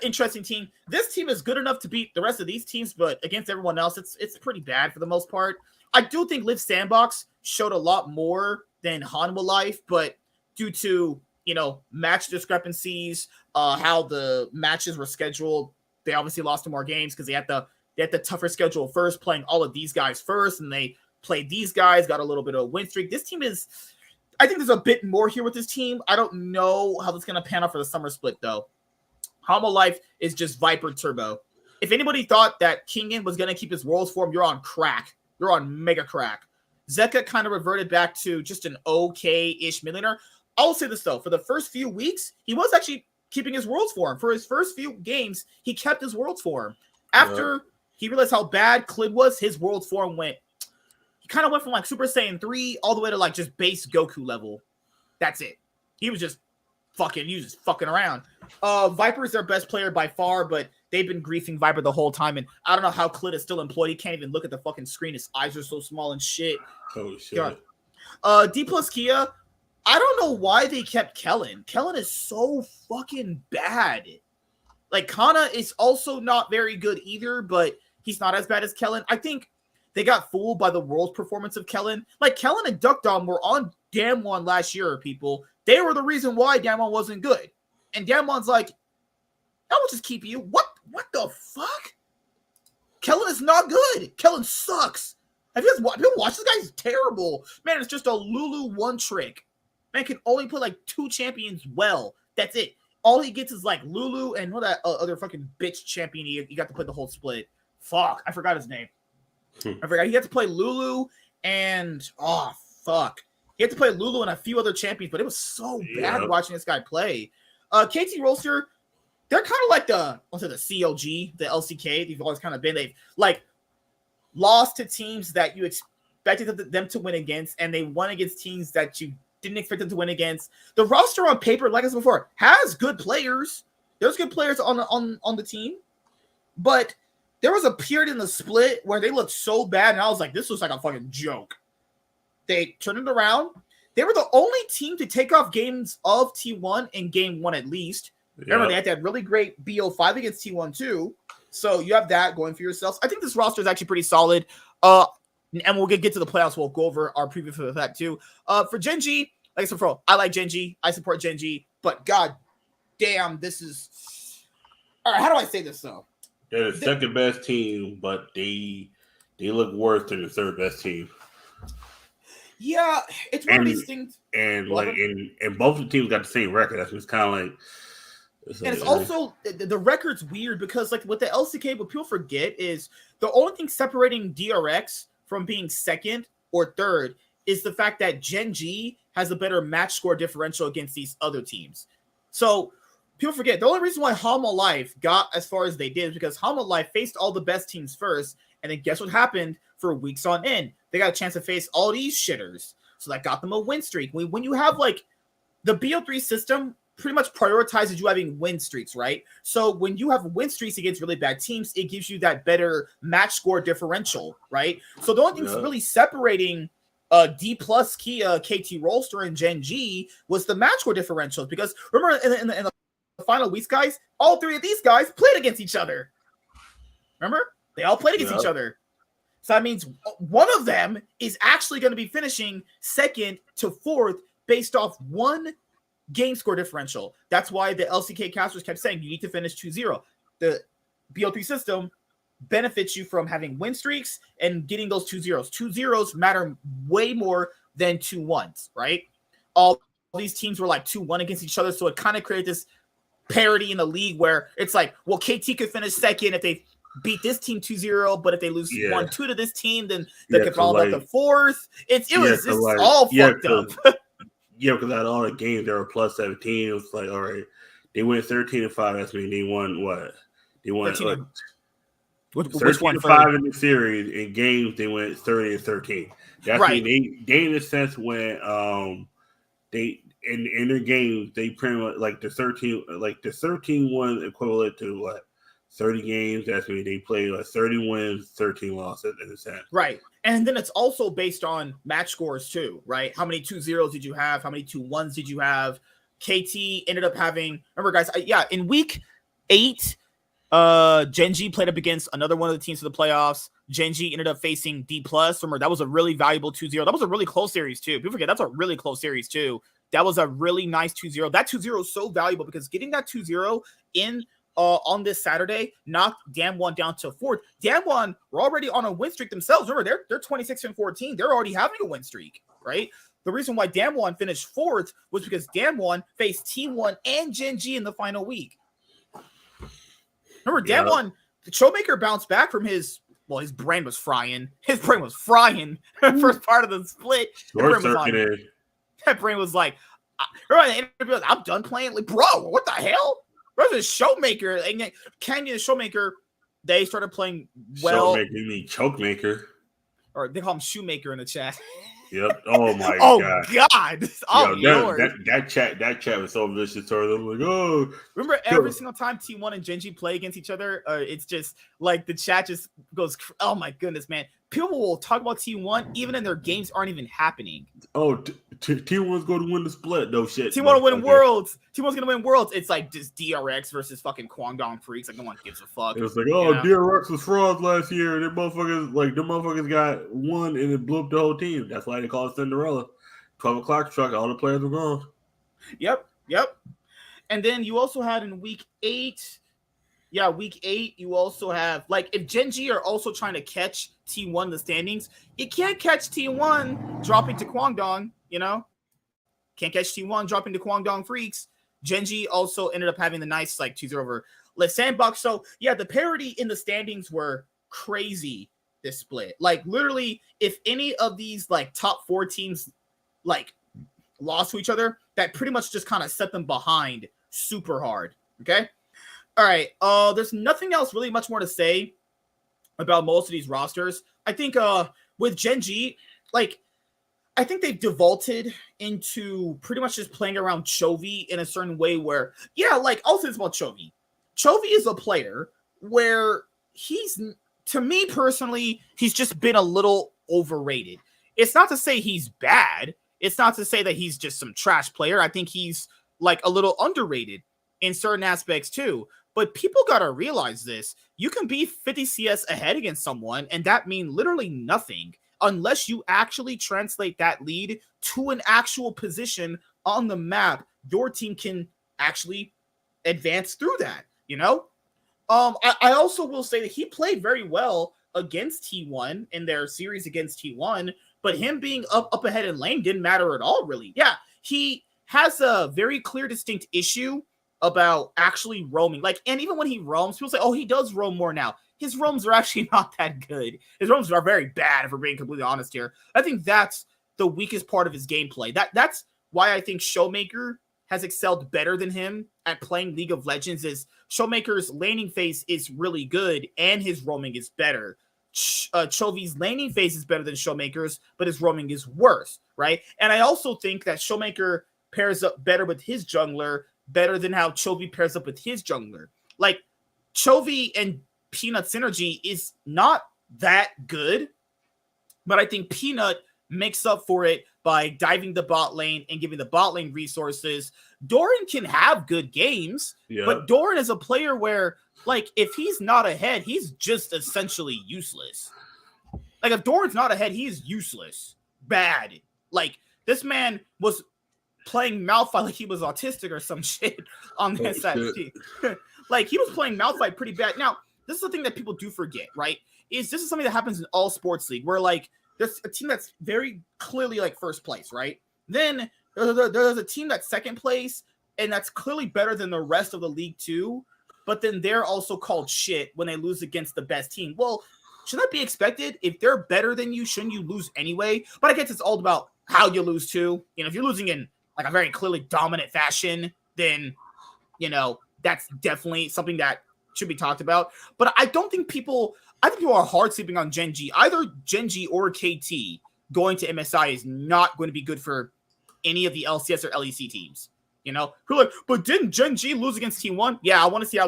interesting team. This team is good enough to beat the rest of these teams, but against everyone else, it's pretty bad for the most part. I do think Live Sandbox showed a lot more than Hanwha Life, but due to, you know, match discrepancies, how the matches were scheduled, they obviously lost more games because they had the tougher schedule first, playing all of these guys first, and they played these guys, got a little bit of a win streak. This team is, I think there's a bit more here with this team. I don't know how this is going to pan out for the summer split, though. Hanwha Life is just Viper Turbo. If anybody thought that Kingen was going to keep his Worlds form, you're on crack. You're on mega crack. Zeka kind of reverted back to just an okay-ish millionaire. I'll say this, though. For the first few weeks, he was actually keeping his Worlds form. For his first few games, he kept his Worlds form. After he realized how bad Clid was, his Worlds form went. He kind of went from like Super Saiyan 3 all the way to like just base Goku level. That's it. He was just fucking around. Viper is their best player by far, but they've been griefing Viper the whole time, and I don't know how Clid is still employed. He can't even look at the fucking screen. His eyes are so small and shit. Oh, shit. D plus Kia, I don't know why they kept Kellen. Kellen is so fucking bad. Like, Kana is also not very good either, but he's not as bad as Kellen. I think they got fooled by the World's performance of Kellen. Like, Kellen and Duckdom were on Damwon last year, people. They were the reason why Damwon wasn't good. And Damwon's like, I will just keep you. What the fuck? Kellen is not good. Kellen sucks. Have you guys watched this guy? He's terrible. Man, it's just a Lulu one trick. Man can only put like 2 champions well. That's it. All he gets is like Lulu and what that other fucking bitch champion he got to play the whole split. Fuck, I forgot his name. I forgot. He had to play Lulu and he had to play Lulu and a few other champions, but it was so bad watching this guy play. KT Roaster, they're kind of like the CLG, the LCK. They've always kind of been. They've like lost to teams that you expected them to win against, and they won against teams that you didn't expect them to win against. The roster on paper, like I said before, has good players. There's good players on the team, but there was a period in the split where they looked so bad, and I was like, this looks like a fucking joke. They turned it around. They were the only team to take off games of T1 in game 1 at least. Yep. Remember, they had that really great BO5 against T1 too. So you have that going for yourselves. I think this roster is actually pretty solid. And we'll get to the playoffs. We'll go over our preview for that too. For GenG, like I said, I like GenG. I support GenG. But god damn, this is... All right, how do I say this though? They're the second best team, but they look worse than the third best team. Yeah, it's one of these things. And both the teams got the same record. That's just kind of like... And it's also, the record's weird because like with the LCK, what people forget is the only thing separating DRX from being second or third is the fact that GenG has a better match score differential against these other teams. So people forget the only reason why Hanwha Life got as far as they did is because Hanwha Life faced all the best teams first, and then guess what happened for weeks on end? They got a chance to face all these shitters. So that got them a win streak. When you have like the BO3 system pretty much prioritizes you having win streaks, right? So when you have win streaks against really bad teams, it gives you that better match score differential, right? So the only thing really separating D plus Kia, KT Rolster, and GenG was the match score differentials. Because remember in the final weeks, guys, all three of these guys played against each other. Remember? They all played against each other. So that means one of them is actually going to be finishing second to fourth based off one game score differential. That's why the LCK casters kept saying you need to finish 2-0. The BO3 system benefits you from having win streaks and getting those 2-0s. 2-0s matter way more than 2-1s, right? All these teams were like 2-1 against each other, so it kind of created this parity in the league where it's like, well, KT could finish second if they beat this team 2-0, but if they lose 1-2 to this team, then they could follow up the fourth. It was all fucked up. Yeah, because out of all the games, they were plus 17. It was like, all right, they went 13-5. That's mean they won what? They won 13-5 in the series. In games, they went 30-13. That's mean they in a sense went they in their games they pretty much like the 13-1 equivalent to what? 30 games. That's mean they played like 30 wins, 13 losses in a sense. Right. And then it's also based on match scores too, right? How many 2-0s did you have? How many 2-1s did you have? KT ended up having, remember guys, in week 8, GenG played up against another one of the teams for the playoffs. GenG ended up facing D+. Remember, that was a really valuable 2-0. That was a really close series too. People forget that's a really close series too. That was a really nice 2-0. That 2-0 is so valuable because getting that 2-0 in on this Saturday knocked Damwon down to fourth. Damwon were already on a win streak themselves. Remember, they're 26-14. They're already having a win streak, right? The reason why Damwon finished fourth was because Damwon faced T1 and GenG in the final week. Remember, Damwon, the Showmaker bounced back from his brain was frying. His brain was frying first part of the split. That brain was like, remember the interview, I'm done playing. Like, bro, what the hell? Bro, the Showmaker and Candy the Showmaker, they started playing well. Showmaker, you mean Chokemaker? Or they call him Shoemaker in the chat. Yep. Oh my god. Oh Lord. That chat was so vicious. I'm like, oh. Remember every single time T1 and GenG play against each other, it's just like the chat just goes, oh my goodness, man. People will talk about T1 even in their games aren't even happening. Oh, T1's going to win the split. No shit. T1 will win Worlds. T1's going to win Worlds. It's like just DRX versus fucking Kwangdong Freaks. Like no one gives a fuck. It was like, DRX was frauds last year. Them motherfuckers got one and it blew up the whole team. That's why they call it Cinderella. 12 o'clock struck. All the players were gone. Yep. And then you also had in week 8. Yeah, week 8, you also have, like, if GenG are also trying to catch T1 in the standings, you can't catch T1 dropping to Kwangdong, you know? Can't catch T1 dropping to Kwangdong Freaks. GenG also ended up having the nice, like, 2-0 over Let's Sandbox. So, yeah, the parity in the standings were crazy this split. Like, literally, if any of these, like, top 4 teams, like, lost to each other, that pretty much just kind of set them behind super hard, okay? All right, there's nothing else really much more to say about most of these rosters. I think with GenG, like, I think they've defaulted into pretty much just playing around Chovy in a certain way where, like, I'll say this about Chovy. Chovy is a player where to me personally, he's just been a little overrated. It's not to say he's bad. It's not to say that he's just some trash player. I think he's like a little underrated in certain aspects too. But people got to realize this. You can be 50 CS ahead against someone, and that mean literally nothing unless you actually translate that lead to an actual position on the map. Your team can actually advance through that, you know? I also will say that he played very well against T1 in their series against T1, but him being up ahead in lane didn't matter at all, really. Yeah, he has a very clear, distinct issue about actually roaming. Like, and even when he roams, people say, oh, he does roam more now. His roams are actually not that good. His roams are very bad, if we're being completely honest here. I think that's the weakest part of his gameplay. That's why I think Showmaker has excelled better than him at playing League of Legends. Is Showmaker's laning phase is really good and his roaming is better. Chovy's laning phase is better than Showmaker's, but his roaming is worse, right? And I also think that Showmaker pairs up better with his jungler, better than how Chovy pairs up with his jungler. Like, Chovy and Peanut synergy is not that good, but I think Peanut makes up for it by diving the bot lane and giving the bot lane resources. Doran can have good games, but Doran is a player where, like, if he's not ahead, he's just essentially useless. Like, if Doran's not ahead, he's useless. Bad. Like, this man was playing Malphite like he was autistic or some shit on this side of the team. Like, he was playing Malphite pretty bad. Now, this is the thing that people do forget, right? This is something that happens in all sports league where, like, there's a team that's very clearly, like, first place, right? Then there's a team that's second place, and that's clearly better than the rest of the league too. But then they're also called shit when they lose against the best team. Well, should that be expected? If they're better than you, shouldn't you lose anyway? But I guess it's all about how you lose too. You know, if you're losing in, like, a very clearly dominant fashion, then, you know, that's definitely something that should be talked about. But I think people are hard sleeping on GenG. Either GenG or KT going to MSI is not going to be good for any of the LCS or LEC teams. You know, who like, but didn't GenG lose against T1? Yeah, I want to see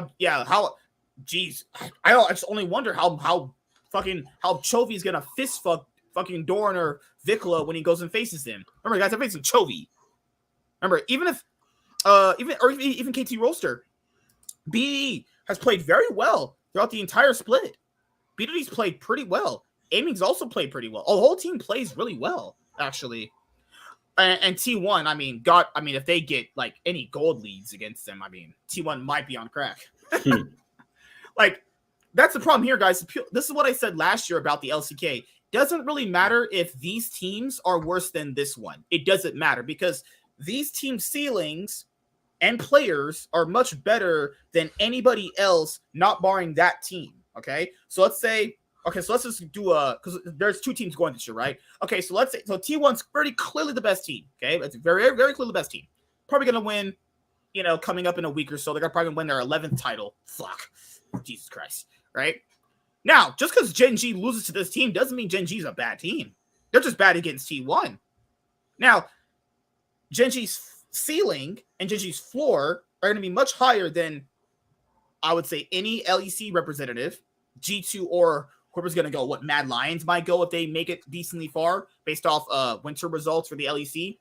geez. I just only wonder how Chovy's gonna fist fuck fucking Doran or Vikla when he goes and faces him. Remember, guys, I'm facing Chovy. Remember, even KT Roaster, BD has played very well throughout the entire split. BD's played pretty well. Aiming's also played pretty well. Oh, the whole team plays really well, actually. And T1, I mean, if they get, like, any gold leads against them, I mean, T1 might be on crack. Like, that's the problem here, guys. This is what I said last year about the LCK. Doesn't really matter if these teams are worse than this one. It doesn't matter because these team ceilings and players are much better than anybody else, not barring that team. Okay, so let's just do because there's two teams going this year, right? Okay, so let's say T1's very clearly the best team. Okay, it's very, very clearly the best team. Probably gonna win, you know, coming up in a week or so. They're probably gonna win their 11th title. Fuck, Jesus Christ, right? Now, just because GenG loses to this team doesn't mean GenG's a bad team. They're just bad against T1. Now, GenG's ceiling and GenG's floor are going to be much higher than, I would say, any LEC representative, G2 or whoever's going to go. What Mad Lions might go if they make it decently far based off winter results for the LEC.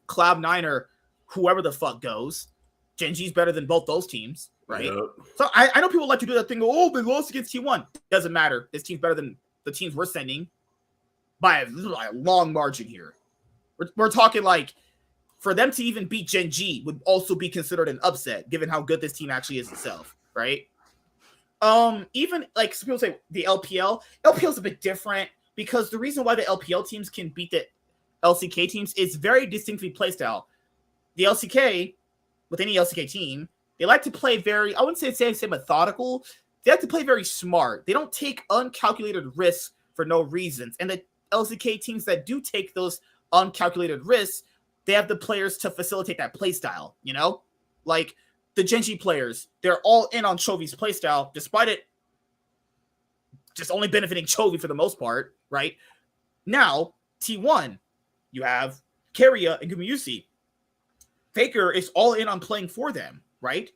Cloud9 or whoever the fuck goes. GenG's better than both those teams, right? Yep. So I know people like to do that thing. Oh, they lost against T1. Doesn't matter. This team's better than the teams we're sending by a long margin here. We're talking like for them to even beat GenG would also be considered an upset, given how good this team actually is itself, right? Even like some people say the LPL is a bit different because the reason why the LPL teams can beat the LCK teams is very distinctly playstyle. The LCK, with any LCK team, they like to play very, I wouldn't say methodical. They like to play very smart. They don't take uncalculated risks for no reasons. And the LCK teams that do take those uncalculated risks, they have the players to facilitate that playstyle, you know? Like the GenG players, they're all in on Chovy's playstyle, despite it just only benefiting Chovy for the most part, right? Now, T1, you have Keria and Gumayusi. Faker is all in on playing for them, right?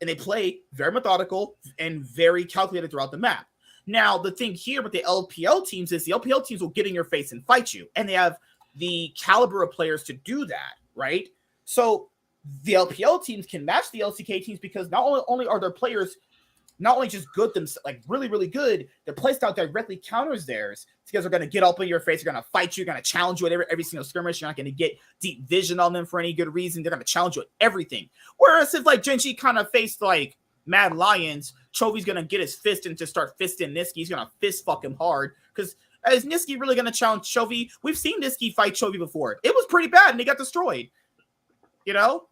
And they play very methodical and very calculated throughout the map. Now, the thing here with the LPL teams is the LPL teams will get in your face and fight you. And they have the caliber of players to do that, right? So the LPL teams can match the LCK teams because not only are their players not only just good themselves, like really, really good, their playstyle directly counters theirs. Because they're going to get up in your face, they're going to fight you, they're going to challenge you at every single skirmish. You're not going to get deep vision on them for any good reason. They're going to challenge you at everything. Whereas if like GenG kind of faced like Mad Lions, Chovy's going to get his fist and just start fisting Niski. He's going to fist fuck him hard because is Niski really going to challenge Chovy? We've seen Niski fight Chovy before. It was pretty bad and he got destroyed. You know?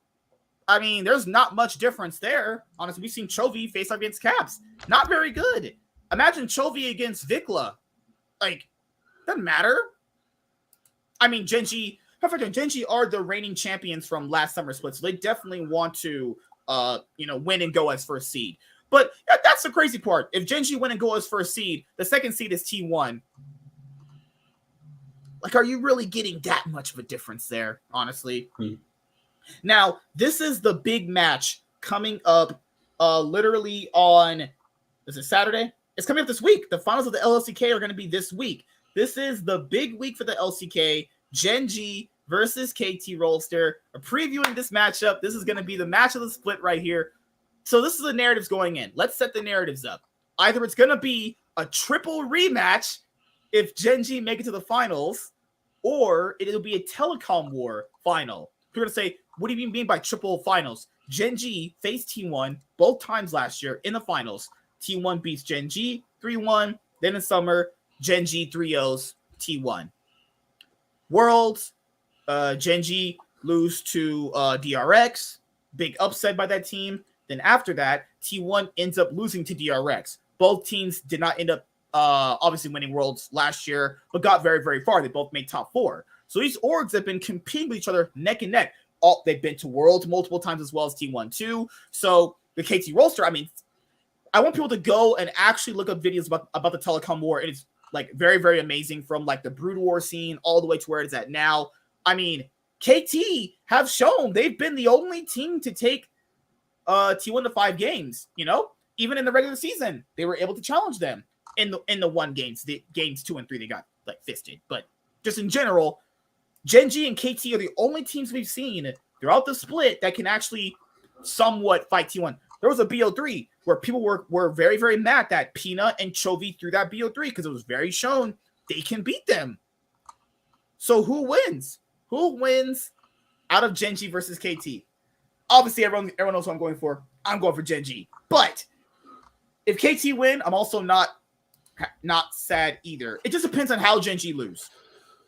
I mean, there's not much difference there. Honestly, we've seen Chovy face up against Caps. Not very good. Imagine Chovy against Vikla. Like, doesn't matter. I mean, GenG are the reigning champions from last summer split, so they definitely want to, win and go as first seed. But that's the crazy part. If GenG win and go as first seed, the second seed is T1. Like, are you really getting that much of a difference there, honestly? Now, this is the big match coming up literally on, is it Saturday? It's coming up this week. The finals of the LCK are going to be this week. This is the big week for the LCK. GenG versus KT Rolster. We're previewing this matchup. This is going to be the match of the split right here. So this is the narratives going in. Let's set the narratives up. Either it's going to be a triple rematch if GenG make it to the finals, or it'll be a telecom war final. You're going to say, what do you mean by triple finals? GenG faced T1 both times last year in the finals. T1 beats GenG 3-1. Then in summer, GenG 3-0s T1. Worlds, GenG lose to DRX. Big upset by that team. Then after that, T1 ends up losing to DRX. Both teams did not end up obviously winning Worlds last year, but got very, very far. They both made top 4. So these orgs have been competing with each other neck and neck. They've been to Worlds multiple times as well as T1 too. So the KT Rolster, I mean, I want people to go and actually look up videos about the telecom war. It is like very, very amazing, from like the Brood War scene all the way to where it's at now. I mean, KT have shown they've been the only team to take T1 to 5 games. You know, even in the regular season, they were able to challenge them in the 1 games. The games 2 and 3 they got like fisted, but just in general, GenG and KT are the only teams we've seen throughout the split that can actually somewhat fight T1. There was a BO3 where people were very, very mad that Peanut and Chovy threw that BO3 because it was very shown they can beat them. So who wins? Who wins out of GenG versus KT? Obviously, everyone knows who I'm going for. I'm going for GenG. But if KT win, I'm also not sad either. It just depends on how GenG lose.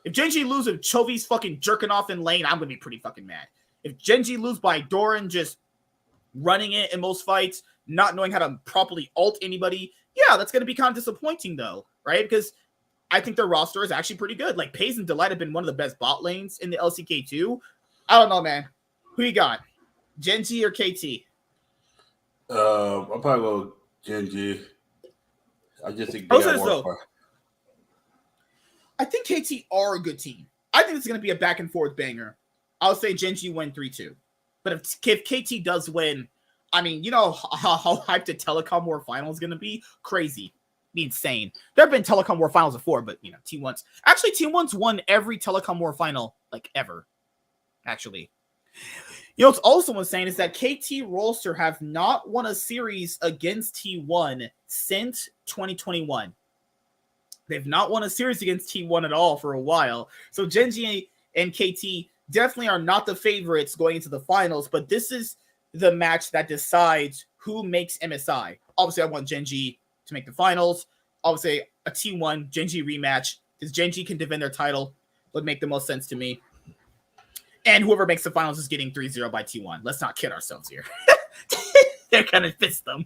If GenG lose, if Chovy's fucking jerking off in lane, I'm going to be pretty fucking mad. If GenG lose by Doran just running it in most fights, not knowing how to properly ult anybody, yeah, that's going to be kind of disappointing though, right? Because I think their roster is actually pretty good. Like, Paze and Delight have been one of the best bot lanes in the LCK too. I don't know, man. Who you got? GenG or KT? I'll probably go GenG. I just think they got more fun. I think KT are a good team. I think it's going to be a back and forth banger. I'll say GenG win 3-2. But if KT does win, I mean, you know how hyped the Telecom War final is going to be? Crazy. Be insane. There have been Telecom War finals before, but, you know, T1's won every Telecom War final, like, ever. Actually. You know, what's also insane is that KT Rolster have not won a series against T1 since 2021. They've not won a series against T1 at all for a while. So GenG and KT definitely are not the favorites going into the finals, but this is the match that decides who makes MSI. Obviously, I want GenG to make the finals. Obviously, a T1 GenG rematch, because GenG can defend their title, would make the most sense to me. And whoever makes the finals is getting 3-0 by T1. Let's not kid ourselves here. They're gonna fist them.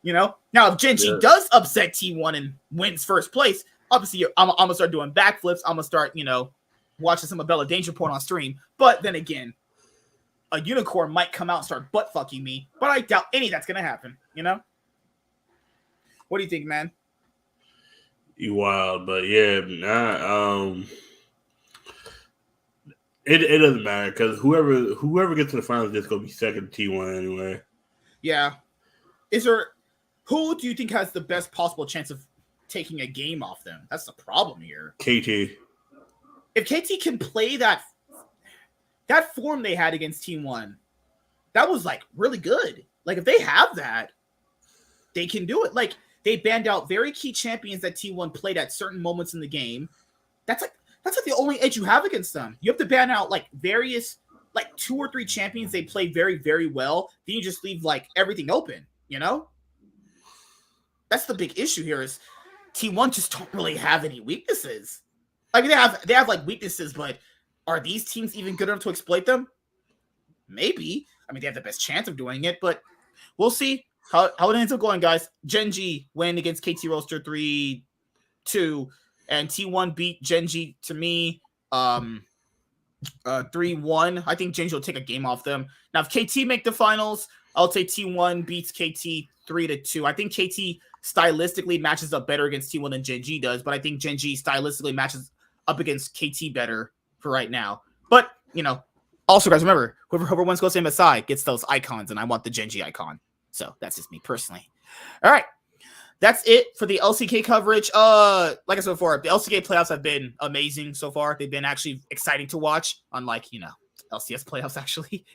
You know? Now, if GenG does upset T1 and wins first place, obviously, I'm going to start doing backflips. I'm going to start, watching some Abella Danger Porn on stream. But then again, a unicorn might come out and start butt-fucking me. But I doubt any of that's going to happen, you know? What do you think, man? You wild, but yeah, it doesn't matter because whoever gets to the finals is just going to be second T1 anyway. Yeah. Who do you think has the best possible chance of taking a game off them? That's the problem here. KT. if KT can play that form they had against T1, that was like really good. Like if they have that, they can do it. Like they banned out very key champions that T1 played at certain moments in the game. That's like the only edge you have against them. You have to ban out like various, like 2 or 3 champions they play very, very well. Then you just leave like everything open, you know? That's the big issue here is T1 just don't really have any weaknesses. Like they have like weaknesses, but are these teams even good enough to exploit them? Maybe. I mean, they have the best chance of doing it, but we'll see how it ends up going, guys. GenG win against KT Roaster 3-2, and T1 beat GenG to me 3-1. I think GenG will take a game off them. Now, if KT make the finals, I'll say T1 beats KT 3-2. I think KT stylistically matches up better against T1 than GenG does, but I think GenG stylistically matches up against KT better for right now. But, you know, also, guys, remember, whoever wins Ghost MSI gets those icons, and I want the GenG icon. So that's just me personally. All right. That's it for the LCK coverage. Like I said before, the LCK playoffs have been amazing so far. They've been actually exciting to watch, unlike, you know, LCS playoffs, actually.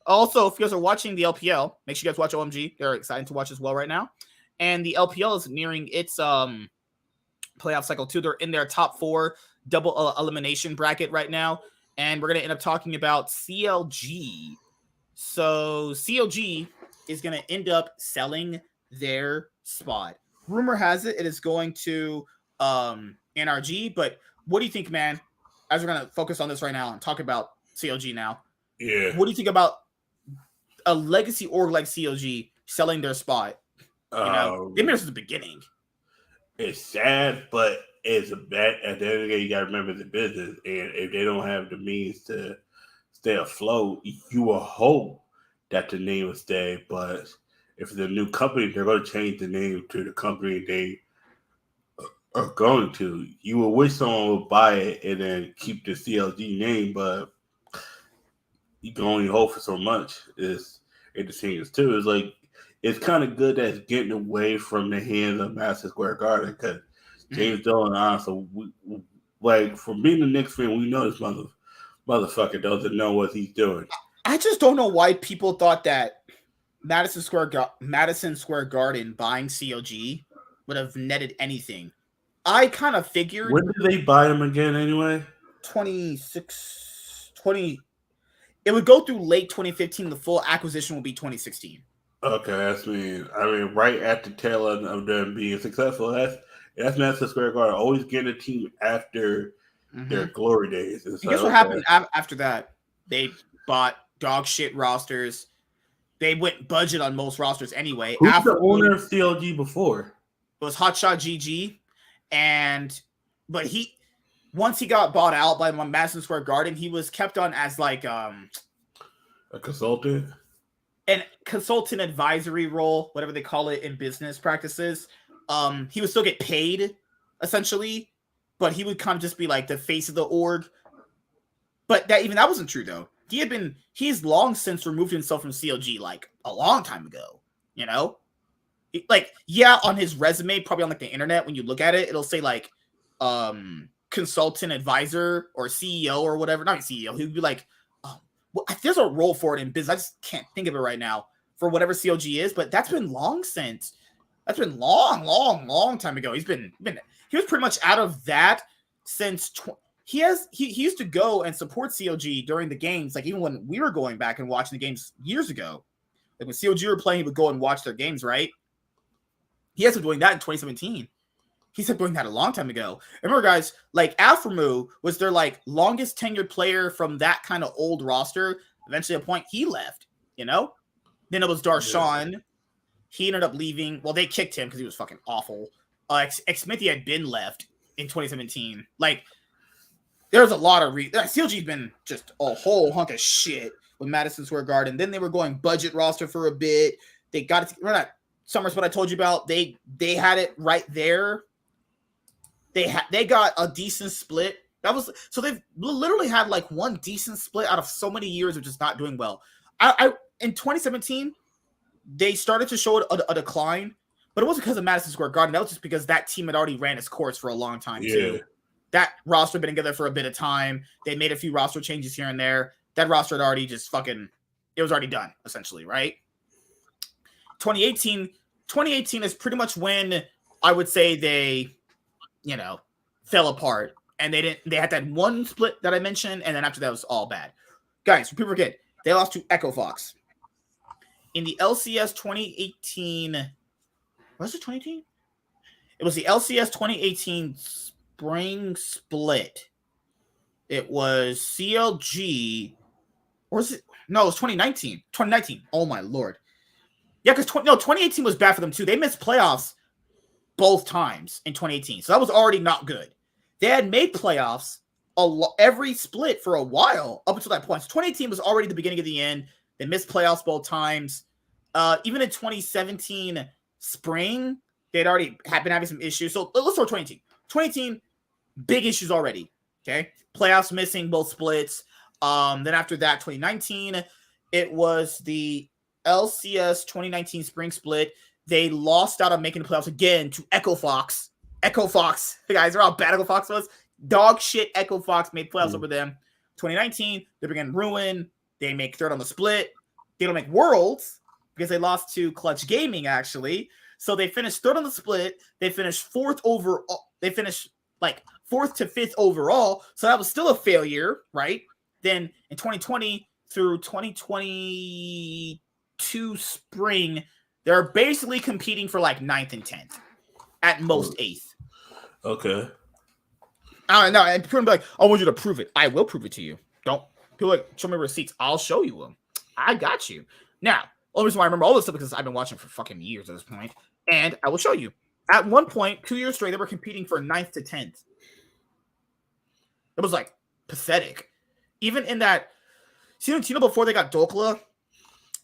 Also, if you guys are watching the LPL, make sure you guys watch OMG. They're exciting to watch as well right now. And the LPL is nearing its playoff cycle, too. They're in their top 4 double elimination bracket right now. And we're going to end up talking about CLG. So CLG is going to end up selling their spot. Rumor has it is going to NRG, but what do you think, man? As we're going to focus on this right now and talk about CLG now. Yeah. What do you think about a legacy org like CLG selling their spot? You know, they made it from the beginning. It's sad, but it's a bad. At the end of the day, you got to remember the business, and if they don't have the means to stay afloat, you will hope that the name will stay. But if it's a new company, they're going to change the name to the company they are going to. You will wish someone would buy it and then keep the CLG name, but you can only hope for so much. It's interesting too. It's like it's kind of good that it's getting away from the hands of Madison Square Garden because James Dolan, honestly, like from being a Knicks fan, we know this motherfucker doesn't know what he's doing. I just don't know why people thought that Madison Square Garden buying CLG would have netted anything. I kind of figured. When did they buy him again anyway? 20. It would go through late 2015. The full acquisition will be 2016. Okay, I mean, right at the tail end of them being successful. That's Madison Square Garden always getting a team after their glory days. And guess what happened after that? They bought dog shit rosters. They went budget on most rosters anyway. Who's the owner of CLG before? It was Hotshot GG, but once he got bought out by Madison Square Garden, he was kept on as like a consultant. And consultant advisory role, whatever they call it in business practices. He would still get paid, essentially, but he would kind of just be like the face of the org. But that wasn't true though. He's long since removed himself from CLG like a long time ago. You know, like on his resume, probably on like the internet, when you look at it, it'll say like consultant advisor or CEO or whatever. Not CEO. He'd be like, well, there's a role for it in business. I just can't think of it right now for whatever CLG is, but that's been long since. That's been long time ago. He was pretty much out of that since he used to go and support CLG during the games, like even when we were going back and watching the games years ago. Like when CLG were playing, he would go and watch their games, right? He has been doing that in 2017. He started doing that a long time ago. Remember, guys, like Alphamu was their like longest tenured player from that kind of old roster. Eventually, at a point, he left, you know? Then it was Darshan. Yeah. He ended up leaving. Well, they kicked him because he was fucking awful. Xmithy had been left in 2017. Like, there's a lot of CLG's been just a whole hunk of shit with Madison Square Garden. Then they were going budget roster for a bit. They got it. Remember that Summer's what I told you about? They had it right there. They got a decent split. So they've literally had like one decent split out of so many years of just not doing well. In 2017, they started to show a decline, but it wasn't because of Madison Square Garden. That was just because that team had already ran its course for a long time too. that roster had been together for a bit of time. They made a few roster changes here and there. That roster had already just it was already done, essentially, right? 2018 is pretty much when I would say they, fell apart. And they had that one split that I mentioned, and then after that was all bad. Guys, people forget, they lost to Echo Fox. In the LCS 2018, was it 2018? It was the LCS 2018 spring split. It was CLG, or was it? No, it was 2019. 2019. Oh my lord. Yeah, because 2018 was bad for them too. They missed playoffs both times in 2018, so that was already not good. They had made playoffs every split for a while up until that point. So 2018 was already the beginning of the end. They missed playoffs both times. Even in 2017 spring, they'd already been having some issues. So let's start 2018. 2018, big issues already. Okay, playoffs missing both splits. Then after that, 2019, it was the LCS 2019 spring split. They lost out on making the playoffs again to Echo Fox. Echo Fox, guys, are how bad Echo Fox was. Dog shit. Echo Fox made playoffs over them. 2019, they began ruin. They make third on the split. They don't make Worlds because they lost to Clutch Gaming, actually. So they finished third on the split. They finished fourth overall. They finished like fourth to fifth overall. So that was still a failure, right? Then in 2020 through 2022 spring, they're basically competing for like 9th and 10th. At most 8th. Okay. I don't know. And people be like, I want you to prove it. I will prove it to you. Don't. People like, show me receipts. I'll show you them. I got you. Now, the only reason why I remember all this stuff because I've been watching for fucking years at this point. And I will show you. At one point, 2 years straight, they were competing for 9th to 10th. It was like pathetic. Even in that, before they got Dokla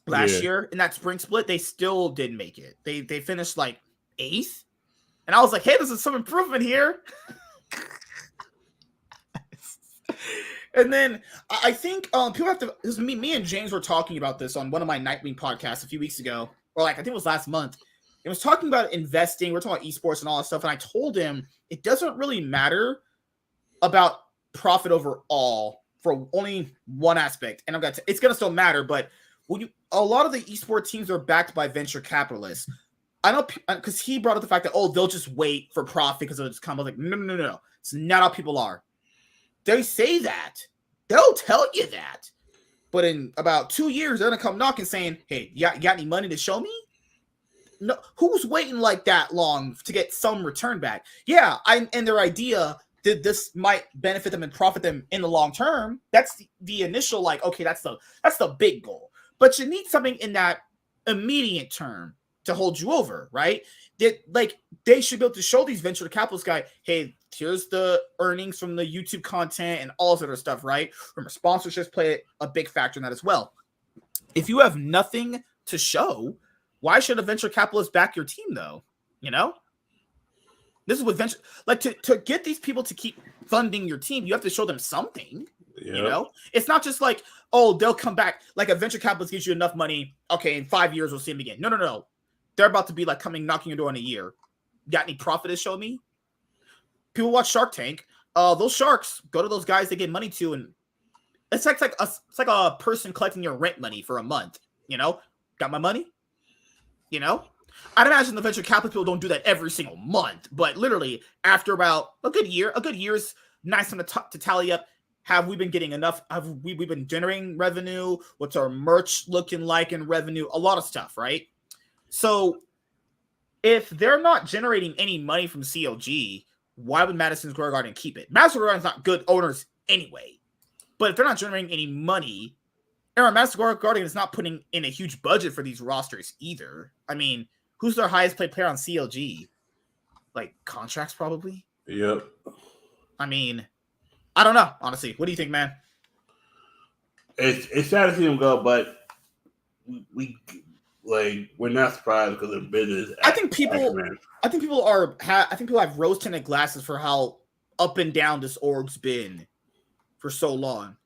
last year in that spring split, they still didn't make it. They finished like 8th. And I was like, hey, there's some improvement here. And then I think people have to. This me and James were talking about this on one of my Nightwing podcasts a few weeks ago, or like I think it was last month. It was talking about investing. We're talking about esports and all that stuff. And I told him it doesn't really matter about profit overall for only one aspect. And it's going to still matter. But a lot of the esports teams are backed by venture capitalists. I know because he brought up the fact that, they'll just wait for profit because it'll just come. I was like, no. It's not how people are. They say that. They'll tell you that. But in about 2 years, they're going to come knocking saying, hey, you got any money to show me? No. Who's waiting like that long to get some return back? Yeah, and their idea that this might benefit them and profit them in the long term. That's the initial, like, okay, that's the big goal. But you need something in that immediate term to hold you over, right? They should be able to show these venture capitalists guy, hey, here's the earnings from the YouTube content and all this other stuff, right? Remember, sponsorships play a big factor in that as well. If you have nothing to show, why should a venture capitalist back your team, though? This is what venture, like, to get these people to keep funding your team, you have to show them something. Yep. It's not just like, they'll come back. Like a venture capitalist gives you enough money. Okay, in 5 years, we'll see them again. No. They're about to be like knocking your door in a year. Got any profit to show me? People watch Shark Tank. Those sharks go to those guys they get money to, and it's like a person collecting your rent money for a month. Got my money. I'd imagine the venture capital people don't do that every single month, but literally after about a good year's nice time to tally up. Have we been getting enough? Have we been generating revenue? What's our merch looking like in revenue? A lot of stuff, right? So if they're not generating any money from CLG, why would Madison Square Garden keep it? Madison Square Garden's not good owners anyway. But if they're not generating any money, Madison Square Garden is not putting in a huge budget for these rosters either. I mean, who's their highest paid player on CLG? Like contracts, probably? Yep. I mean, I don't know, honestly. What do you think, man? It's sad to see them go, but we're not surprised because of business. I think people have rose-tinted glasses for how up and down this org's been for so long.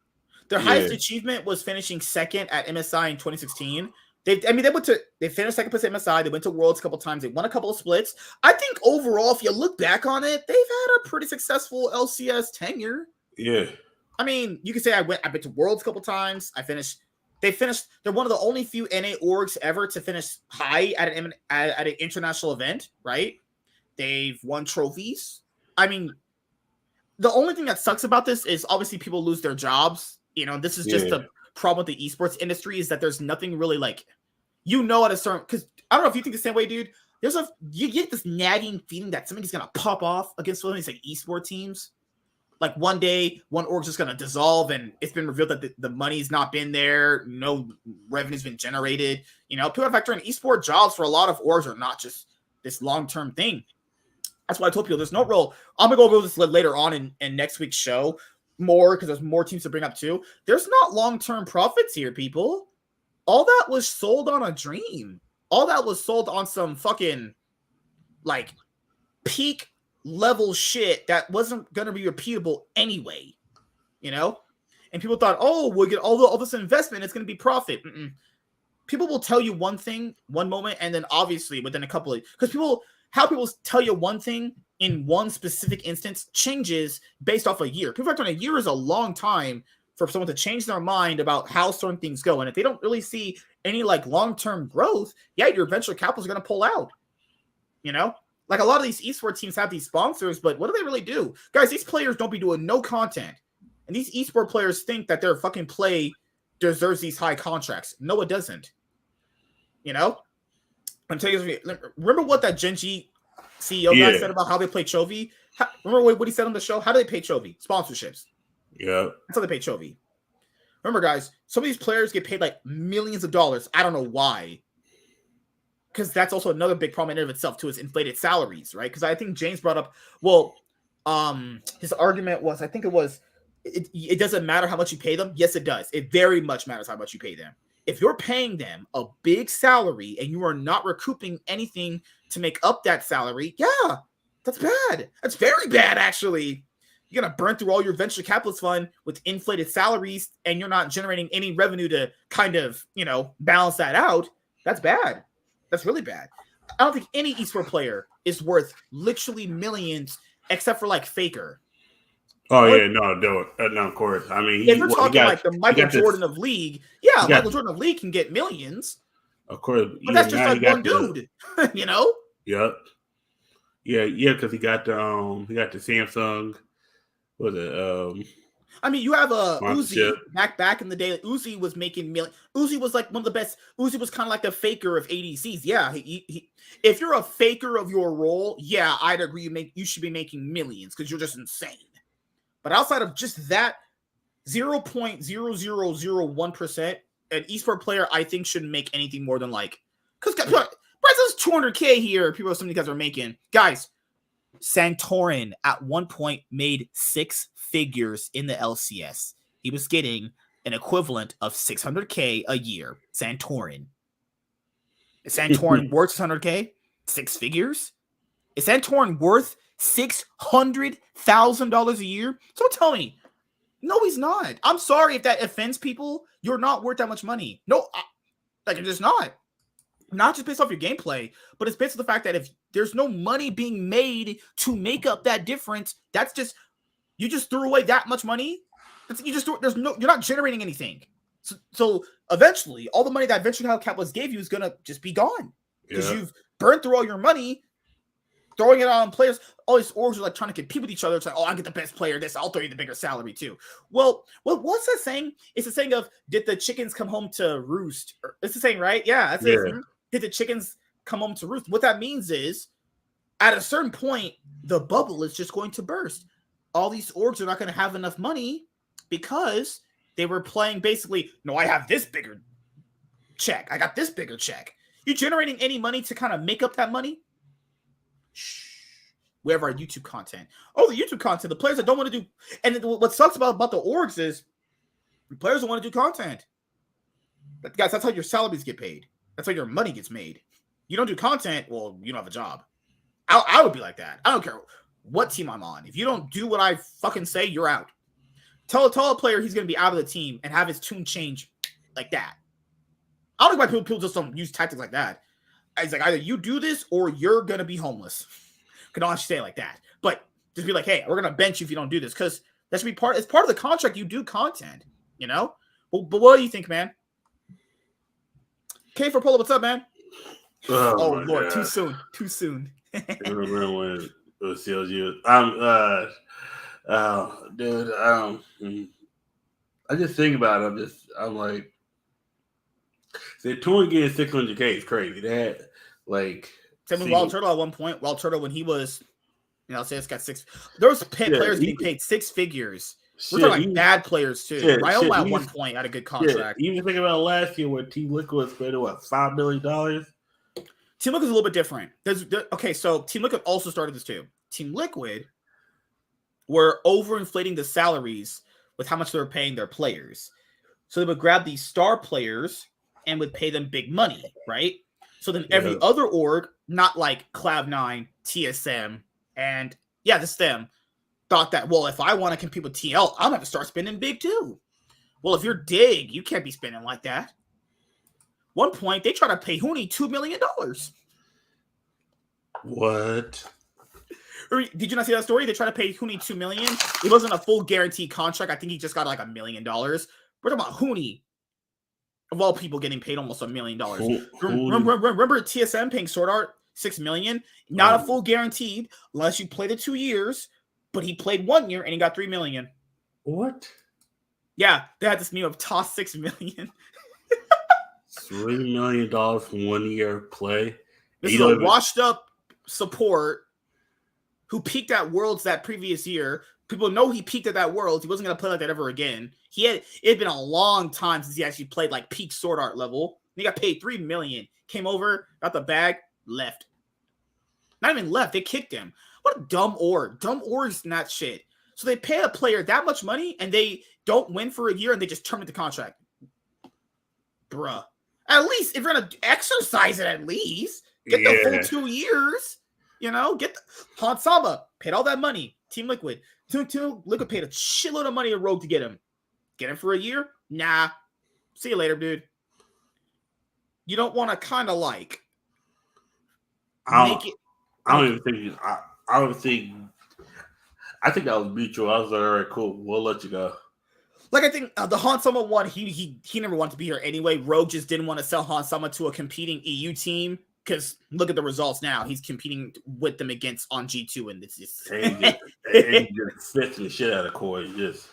Their highest achievement was finishing second at MSI in 2016. They finished second place at MSI. They went to Worlds a couple times. They won a couple of splits. I think overall, if you look back on it, they've had a pretty successful LCS tenure. Yeah. I mean, you could say I've been to Worlds a couple times. They're one of the only few NA orgs ever to finish high at an international event, right? They've won trophies. I mean, the only thing that sucks about this is obviously people lose their jobs. This is just the problem with the esports industry is that there's nothing really like, at a certain, because I don't know if you think the same way, dude. You get this nagging feeling that somebody's gonna pop off against one of these like esport teams. Like one day, one org's just gonna dissolve, and it's been revealed that the money's not been there, no revenue's been generated. People factor in esport jobs for a lot of orgs are not just this long-term thing. That's why I told people there's no real. I'm gonna go over this later on in next week's show more because there's more teams to bring up too. There's not long-term profits here, people. All that was sold on a dream. All that was sold on some fucking like peak level shit that wasn't gonna be repeatable anyway. And people thought, oh, we'll get all this investment, it's gonna be profit. People will tell you one thing one moment, and then obviously within a couple of how people tell you one thing in one specific instance changes based off a year. People are talking a year is a long time for someone to change their mind about how certain things go. And if they don't really see any like long-term growth, your venture capital is going to pull out. Like a lot of these esports teams have these sponsors, but what do they really do? Guys, these players don't be doing no content. And these esport players think that their fucking play deserves these high contracts. No, it doesn't. I'm telling you, remember what that GenG CEO guy said about how they play Chovy? Remember what he said on the show? How do they pay Chovy? Sponsorships. Yeah. That's how they pay Chovy. Remember, guys, some of these players get paid like millions of dollars. I don't know why. Because that's also another big problem in and of itself, too, is inflated salaries, right? Because I think James brought up, his argument was, it doesn't matter how much you pay them. Yes, it does. It very much matters how much you pay them. If you're paying them a big salary and you are not recouping anything to make up that salary, that's bad. That's very bad, actually. You're going to burn through all your venture capitalist fund with inflated salaries and you're not generating any revenue to kind of, balance that out. That's bad. That's really bad. I don't think any esport player is worth literally millions except for like Faker. Oh, no, of course. I mean, if we're talking like the Michael Jordan of League, Michael Jordan of League can get millions. Of course. But that's just like one dude, Yep. Yeah, because he got the Samsung. What was it? I mean, you have a Uzi back in the day. Uzi was making millions. Uzi was like one of the best. Uzi was kind of like the Faker of ADCs. Yeah, he if you're a faker of your role, I'd agree. You should be making millions because you're just insane. But outside of just that 0.0001%, an esport player, I think, shouldn't make anything more than like, because there's 200K here. Some of you guys are making. Guys, Santorin at one point made 6 figures in the LCS. He was getting an equivalent of 600K a year. Santorin. Is Santorin worth 600K? 6 figures? Is Santorin worth $600,000 a year? So tell me, no, he's not. I'm sorry if that offends people. You're not worth that much money. No, you're just not. Not just based off your gameplay, but it's based on the fact that if there's no money being made to make up that difference, that's just you just threw away that much money. You're not generating anything. So eventually, all the money that venture capitalists gave you is gonna just be gone because you've burned through all your money. Throwing it on players, all these orgs are like trying to compete with each other. It's like, I get the best player. I'll throw you the bigger salary too. Well, what's that saying? It's the saying of, did the chickens come home to roost? It's the saying, right? Yeah, that's it. Did the chickens come home to roost? What that means is, at a certain point, the bubble is just going to burst. All these orgs are not going to have enough money because they were playing basically, no, I have this bigger check. I got this bigger check. You generating any money to kind of make up that money? We have our YouTube content. Oh, the YouTube content. The players that don't want to do, and what sucks about the orgs is the players don't want to do content. But guys, that's how your salaries get paid. That's how your money gets made. You don't do content, well, you don't have a job. I would be like that. I don't care what team I'm on. If you don't do what I fucking say, you're out. Tell a player he's going to be out of the team and have his tune change like that. I don't know why people just don't use tactics like that. It's like either you do this or you're gonna be homeless. Could not say it like that, but just be like, hey, we're gonna bench you if you don't do this, because that should be part. It's part of the contract. You do content, you know. But what do you think, man? K for Polo, what's up, man? Oh Lord, God. Too soon. Remember when CLG dude, I just think about it. I'm like, the touring getting 600K is crazy. That like same with Wild Turtle at one point. Wild Turtle when he was, LCS got six. There was players getting paid six figures. We're talking like bad players too. Ryola at one point had a good contract. Even think about last year when Team Liquid spent what $5 million. Team Liquid is a little bit different. Okay, so Team Liquid also started this too. Team Liquid were overinflating the salaries with how much they were paying their players. So they would grab these star players and would pay them big money, right? So then every other org, not like Cloud9, TSM, and this them, thought that, well, if I want to compete with TL, I'm going to have to start spending big too. Well, if you're Dig, you can't be spending like that. One point, they tried to pay Huni $2 million. What? Did you not see that story? They tried to pay Huni $2 million. It wasn't a full guaranteed contract. I think he just got like $1 million. We're talking about Huni, of all people, getting paid almost $1 million. Remember TSM paying Sword Art $6 million? Not a full guaranteed unless you played it 2 years, but he played 1 year and he got $3 million. What? Yeah, they had this meme of toss $6 million. $3 million from 1 year play. This is a washed up support who peaked at Worlds that previous year. People know he peaked at that Worlds. He wasn't going to play like that ever again. It had been a long time since he actually played like peak Sword Art level. He got paid $3 million. Came over, got the bag, left. Not even left. They kicked him. What a dumb org. Dumb orgs and that shit. So they pay a player that much money and they don't win for a year and they just terminate the contract. Bruh. At least, if you're going to exercise it, at least. Get the full 2 years. You know, get the Hansama paid all that money. Team Liquid. Team Liquid paid a shitload of money to Rogue to get him. Get him for a year? Nah. See you later, dude. You don't want to kind of like make it. I don't even think. I think that was mutual. I was like, all right, cool. We'll let you go. Like, I think the Hansama one, he never wanted to be here anyway. Rogue just didn't want to sell Hansama to a competing EU team. Because look at the results now. He's competing with them against on G2, and it's just and he just fits the shit out of Corey. Just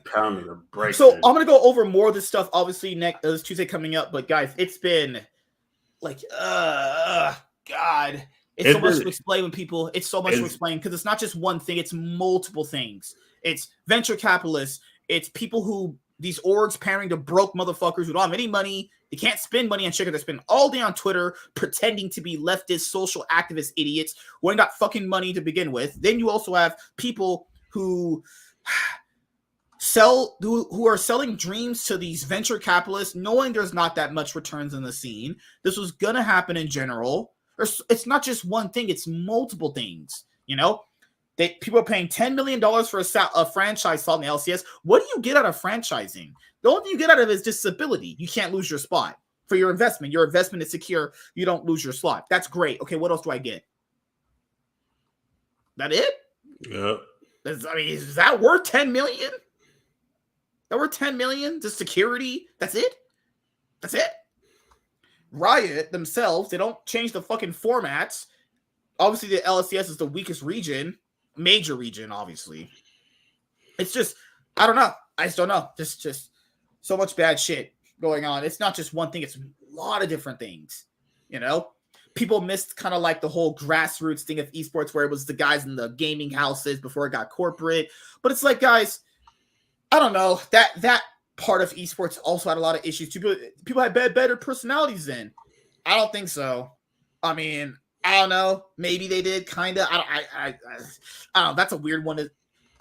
pounding the brakes. So I'm gonna go over more of this stuff. Obviously, next Tuesday coming up. But guys, it's been like, God, it's so much to explain when people. It's so much to explain because it's not just one thing. It's multiple things. It's venture capitalists. It's people who these orgs pairing to broke motherfuckers who don't have any money. They can't spend money on shit. They spend all day on Twitter pretending to be leftist, social activist idiots who ain't got fucking money to begin with. Then you also have people who who are selling dreams to these venture capitalists, knowing there's not that much returns in the scene. This was gonna happen in general. It's not just one thing; it's multiple things. You know, people are paying $10 million for a franchise slot in the LCS. What do you get out of franchising? The only thing you get out of it is just stability. You can't lose your spot for your investment. Your investment is secure. You don't lose your slot. That's great. Okay, what else do I get? That it? Yeah. Is that worth $10 million? That worth $10 million? Just security? That's it? That's it? Riot themselves, they don't change the fucking formats. Obviously, the LCS is the weakest region. Major region, obviously. It's just, I don't know. I just don't know. Just so much bad shit going on. It's not just one thing. It's a lot of different things, you know? People missed kind of like the whole grassroots thing of esports where it was the guys in the gaming houses before it got corporate. But it's like, guys, I don't know. That part of esports also had a lot of issues. People had better personalities then. I don't think so. I mean, I don't know. Maybe they did, kind of. I don't know. That's a weird one.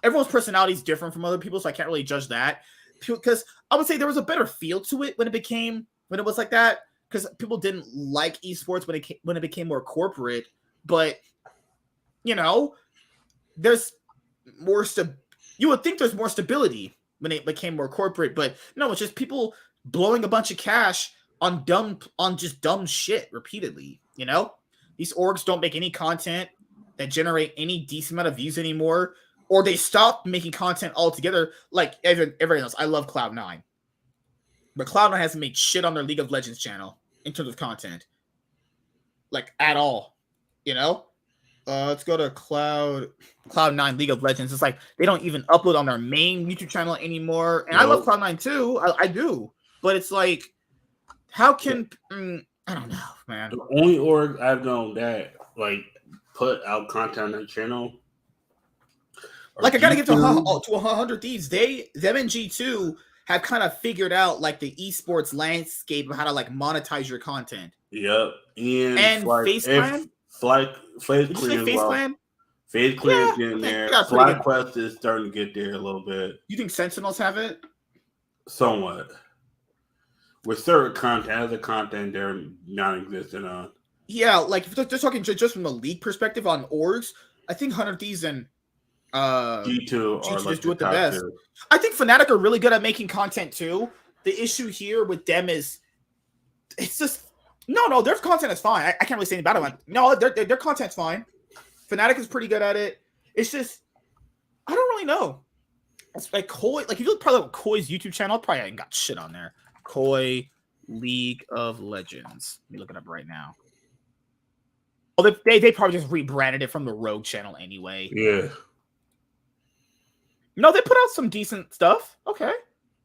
Everyone's personality is different from other people, so I can't really judge that. Because I would say there was a better feel to it when it was like that. Because people didn't like esports when it became more corporate. But, you know, there's more you would think there's more stability when it became more corporate. But no, it's just people blowing a bunch of cash on just dumb shit repeatedly, you know? These orgs don't make any content that generate any decent amount of views anymore, or they stop making content altogether. Like everybody knows, I love Cloud9. But Cloud9 hasn't made shit on their League of Legends channel in terms of content. Like, at all. You know? Let's go to Cloud9 League of Legends. It's like they don't even upload on their main YouTube channel anymore. And I love Cloud9 too. I do. But it's like, how can I don't know, man. The only org I've known that like put out content on their channel, like I gotta get to 100 Thieves. Them and G2 have kind of figured out like the esports landscape of how to like monetize your content. Yep, and FaceClan. FaceClan is getting there. FlyQuest is starting to get there a little bit. You think Sentinels have it? Somewhat. With certain content, other content they're non-existent on. Yeah, like if they're talking just from a league perspective on orgs, I think 100 Thieves and G2 are like just do it the best. Two. I think Fnatic are really good at making content too. The issue here with them is it's just no, their content is fine. I can't really say anything bad about it. No, their content's fine. Fnatic is pretty good at it. It's just I don't really know. It's like Koi, like if you look probably at Koi's YouTube channel, probably ain't got shit on there. Koi League of Legends. Let me look it up right now. Well, they probably just rebranded it from the Rogue channel anyway. Yeah. No, they put out some decent stuff. Okay.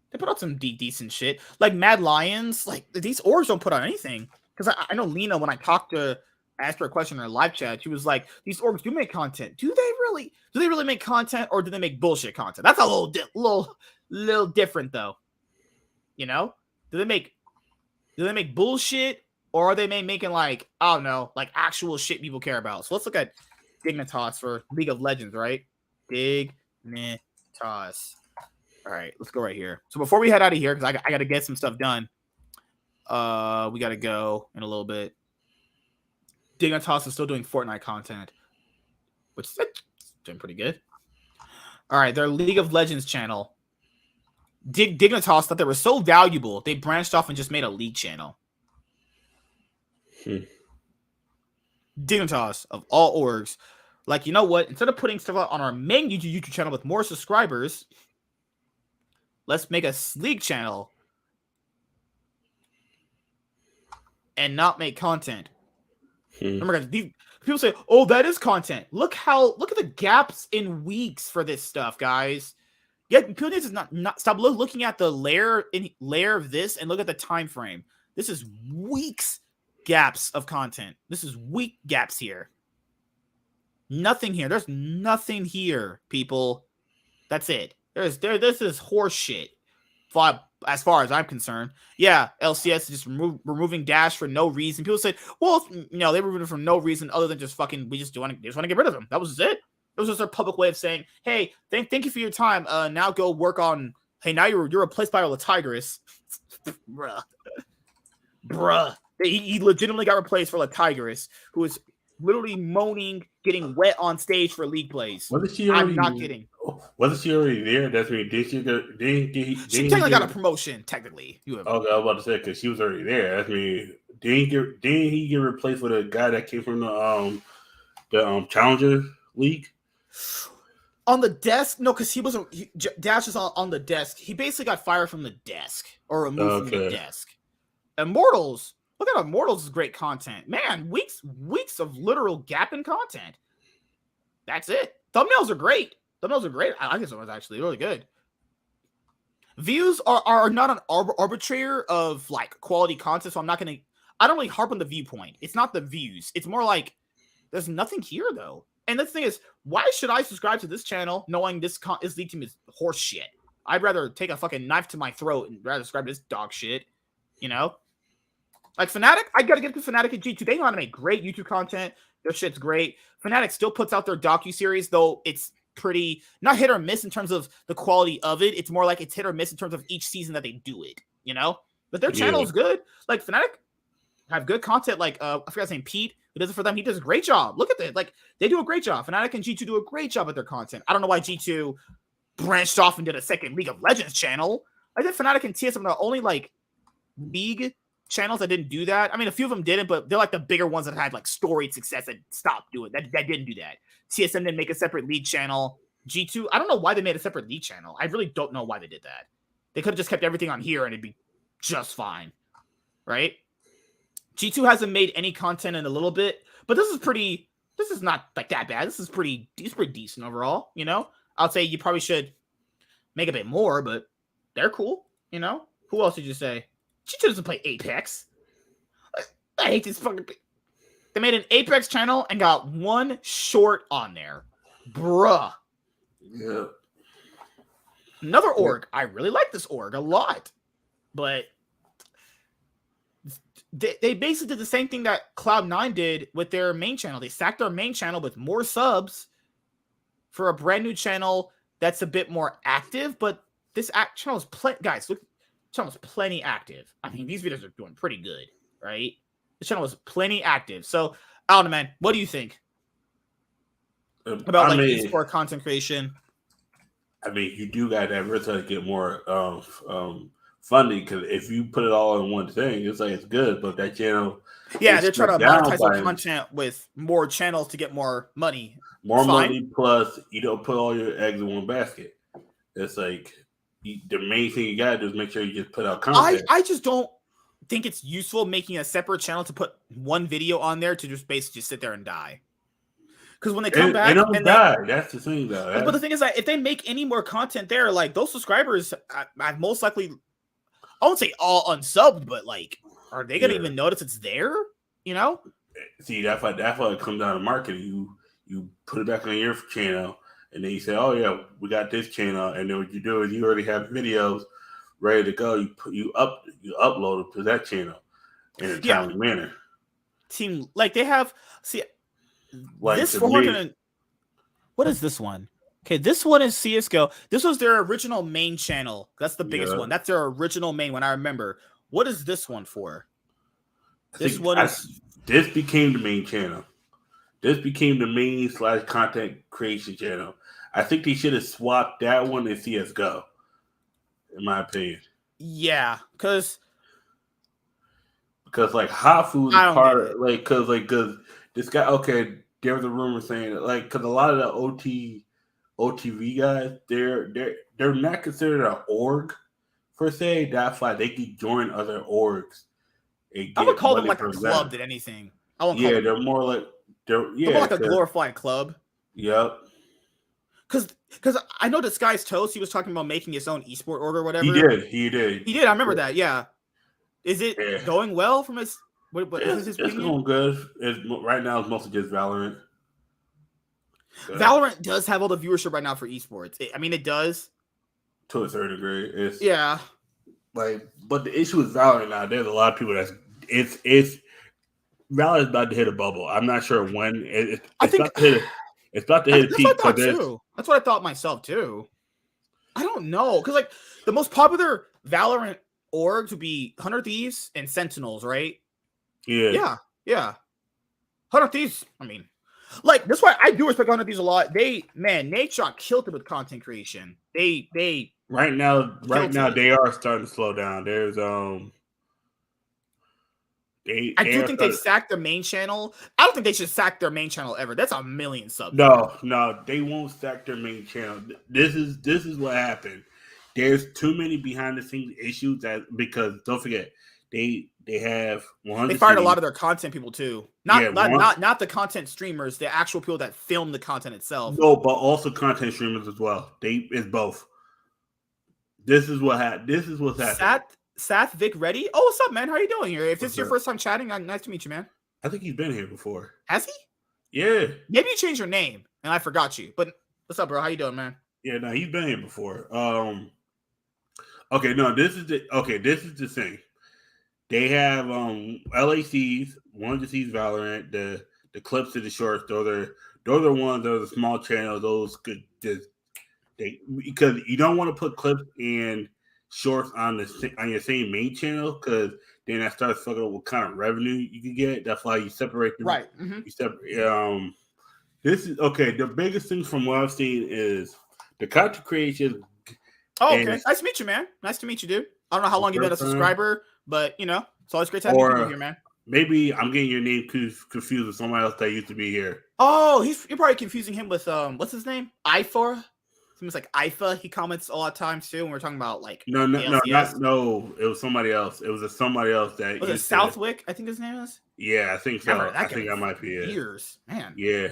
They put out some decent shit. Like Mad Lions, like these orgs don't put out anything. Because I know Lena, when I asked her a question in her live chat, she was like, these orgs do make content. Do they really make content, or do they make bullshit content? That's a little different though. You know? Do they make bullshit, or are they making like, I don't know, like actual shit people care about? So let's look at Dignitas for League of Legends, right? Dignitas. All right, let's go right here. So before we head out of here, because I got to get some stuff done, we got to go in a little bit. Dignitas is still doing Fortnite content, which is doing pretty good. All right, their League of Legends channel. Dignitas thought they were so valuable, they branched off and just made a league channel. Dignitas, of all orgs, like, you know what? Instead of putting stuff out on our main YouTube channel with more subscribers, let's make a league channel and not make content. Remember, guys, people say, "Oh, that is content." Look at the gaps in weeks for this stuff, guys. Yeah, people need to not stop looking at the layer of this and look at the time frame. This is weeks gaps of content. This is week gaps here. Nothing here. There's nothing here, people. That's it. This is horse shit. As far as I'm concerned. Yeah, LCS is just removing Dash for no reason. People say, well, they removed it for no reason other than just fucking we just want to get rid of them. That was it. It was just their public way of saying, hey, thank you for your time. Now go work on. Hey, now you're replaced by a Tigris. Bruh. He legitimately got replaced for Tigris, who is literally moaning, getting wet on stage for league plays. I'm not kidding. Wasn't she already there? That's me. She technically got a promotion. Technically, okay, I was about to say because she was already there. That's me. Didn't he get replaced with a guy that came from the Challenger League? On the desk? No, because he wasn't. Dash is on the desk. He basically got fired from the desk or removed from the desk. Immortals. Look at Immortals is great content. Man, weeks of literal gap in content. That's it. Thumbnails are great. I guess it was actually really good. Views are not an arbitrator of like quality content, so I don't really harp on the viewpoint. It's not the views. It's more like there's nothing here though. And the thing is, why should I subscribe to this channel knowing this league team is horse shit? I'd rather take a fucking knife to my throat and rather subscribe to this dog shit. You know? Like Fnatic, I gotta give it to Fnatic and G2. They know how to make great YouTube content. Their shit's great. Fnatic still puts out their docuseries, though it's pretty not hit or miss in terms of the quality of it. It's more like it's hit or miss in terms of each season that they do it, you know? But their channel is good. Like Fnatic have good content. Like I forgot his name, Pete, who does it for them. He does a great job. Look at that. Like they do a great job. Fnatic and G2 do a great job at their content. I don't know why G2 branched off and did a second League of Legends channel. I think Fnatic and TSM are the only like league channels that didn't do that. I mean, a few of them didn't, but they're like the bigger ones that had like storied success that stopped doing that didn't do that. TSM didn't make a separate league channel. G2, I don't know why they made a separate league channel. I really don't know why they did that. They could have just kept everything on here and it'd be just fine, right? G2 hasn't made any content in a little bit, but this is not like that bad. This is pretty decent overall, you know? I'd say you probably should make a bit more, but they're cool, you know? Who else did you say? G2 doesn't play Apex. I hate this fucking... They made an Apex channel and got one short on there. Bruh. Yeah. Another org. I really like this org a lot. But they basically did the same thing that Cloud9 did with their main channel. They stacked their main channel with more subs for a brand new channel that's a bit more active, but this channel is guys, look, channel is plenty active. I mean, these videos are doing pretty good, right? The channel is plenty active. So, I don't know, man. What do you think about esport content creation? I mean, you do got to advertise to get more funding, because if you put it all in one thing, it's like it's good, but that channel, they're trying to monetize their content with more channels to get more money. More money, plus you don't put all your eggs in one basket. It's like the main thing you got to do is make sure you just put out content. I just don't think it's useful making a separate channel to put one video on there to just basically just sit there and die. Because when they come back, they don't die. That's the thing, though. But the thing is that if they make any more content there, like those subscribers, I most likely, I won't say all unsubbed, but like, are they gonna even notice it's there? You know? See, that's why it comes down to marketing. You put it back on your channel, and then you say, "Oh yeah, we got this channel," and then what you do is you already have videos ready to go. You upload them to that channel in a timely manner. Team, like they have, like this 400. What is this one? Okay, this one is CSGO. This was their original main channel. That's the biggest one. That's their original main one. I remember. What is this one for? This became the main channel. This became the main / content creation channel. I think they should have swapped that one to CSGO, in my opinion. Yeah, because like Hot Food is part of because this guy. Okay, there was a rumor saying that, like, because a lot of the OTV guys, they're not considered an org per se. That's why they can join other orgs. I would call them like a club than anything. They're more like they're more like a glorified club. Yep. Because I know Disguised Toast, he was talking about making his own esport org or whatever. He did. I remember that. Yeah. Is it going well from his? It's going good. Right now, it's mostly just Valorant. Valorant does have all the viewership right now for esports. It does. To a certain degree. But the issue with Valorant now, there's a lot of people it's Valorant's about to hit a bubble. I'm not sure when. It's about to hit a peak. That's what I thought myself too. I don't know, because like the most popular Valorant orgs would be 100 Thieves and Sentinels, right? Yeah. 100 Thieves. I mean, like that's why I do respect 100 Thieves a lot. Nadeshot killed it with content creation. They right now they are starting to slow down. There's I do think they sacked their main channel. I don't think they should sack their main channel ever. That's 1 million subs. No, they won't sack their main channel. This is what happened. There's too many behind the scenes issues because don't forget they have 100. They fired a lot of their content people too. Not the content streamers, the actual people that film the content itself. No, but also content streamers as well. It's both. This is what's happening. Sath Vic Reddy. Oh, what's up, man? How are you doing here? If this is your first time chatting, nice to meet you, man. I think he's been here before. Has he? Yeah. Maybe you changed your name and I forgot you. But what's up, bro? How you doing, man? Yeah, no, he's been here before. This is the thing. They have LACs, one to see Valorant, the clips of the shorts. Those are the ones. Those are the small channels. Those could because you don't want to put clips and shorts on your same main channel, because then that starts fucking up what kind of revenue you can get. That's why you separate them. Right. Mm-hmm. You separate. This is okay. The biggest thing from what I've seen is the content creation. Oh, okay. Nice to meet you, man. Nice to meet you, dude. I don't know how long you've been a subscriber, but it's It's always great to have new people here, man. Maybe I'm getting your name confused with somebody else that used to be here. Oh, you're probably confusing him with what's his name? Ifor. Seems like Ifa. He comments a lot of times too when we're talking about like no. It was somebody else. It was somebody else that was it Southwick? I think his name is. Yeah, I think so. I think that might be it. Years, man. Yeah.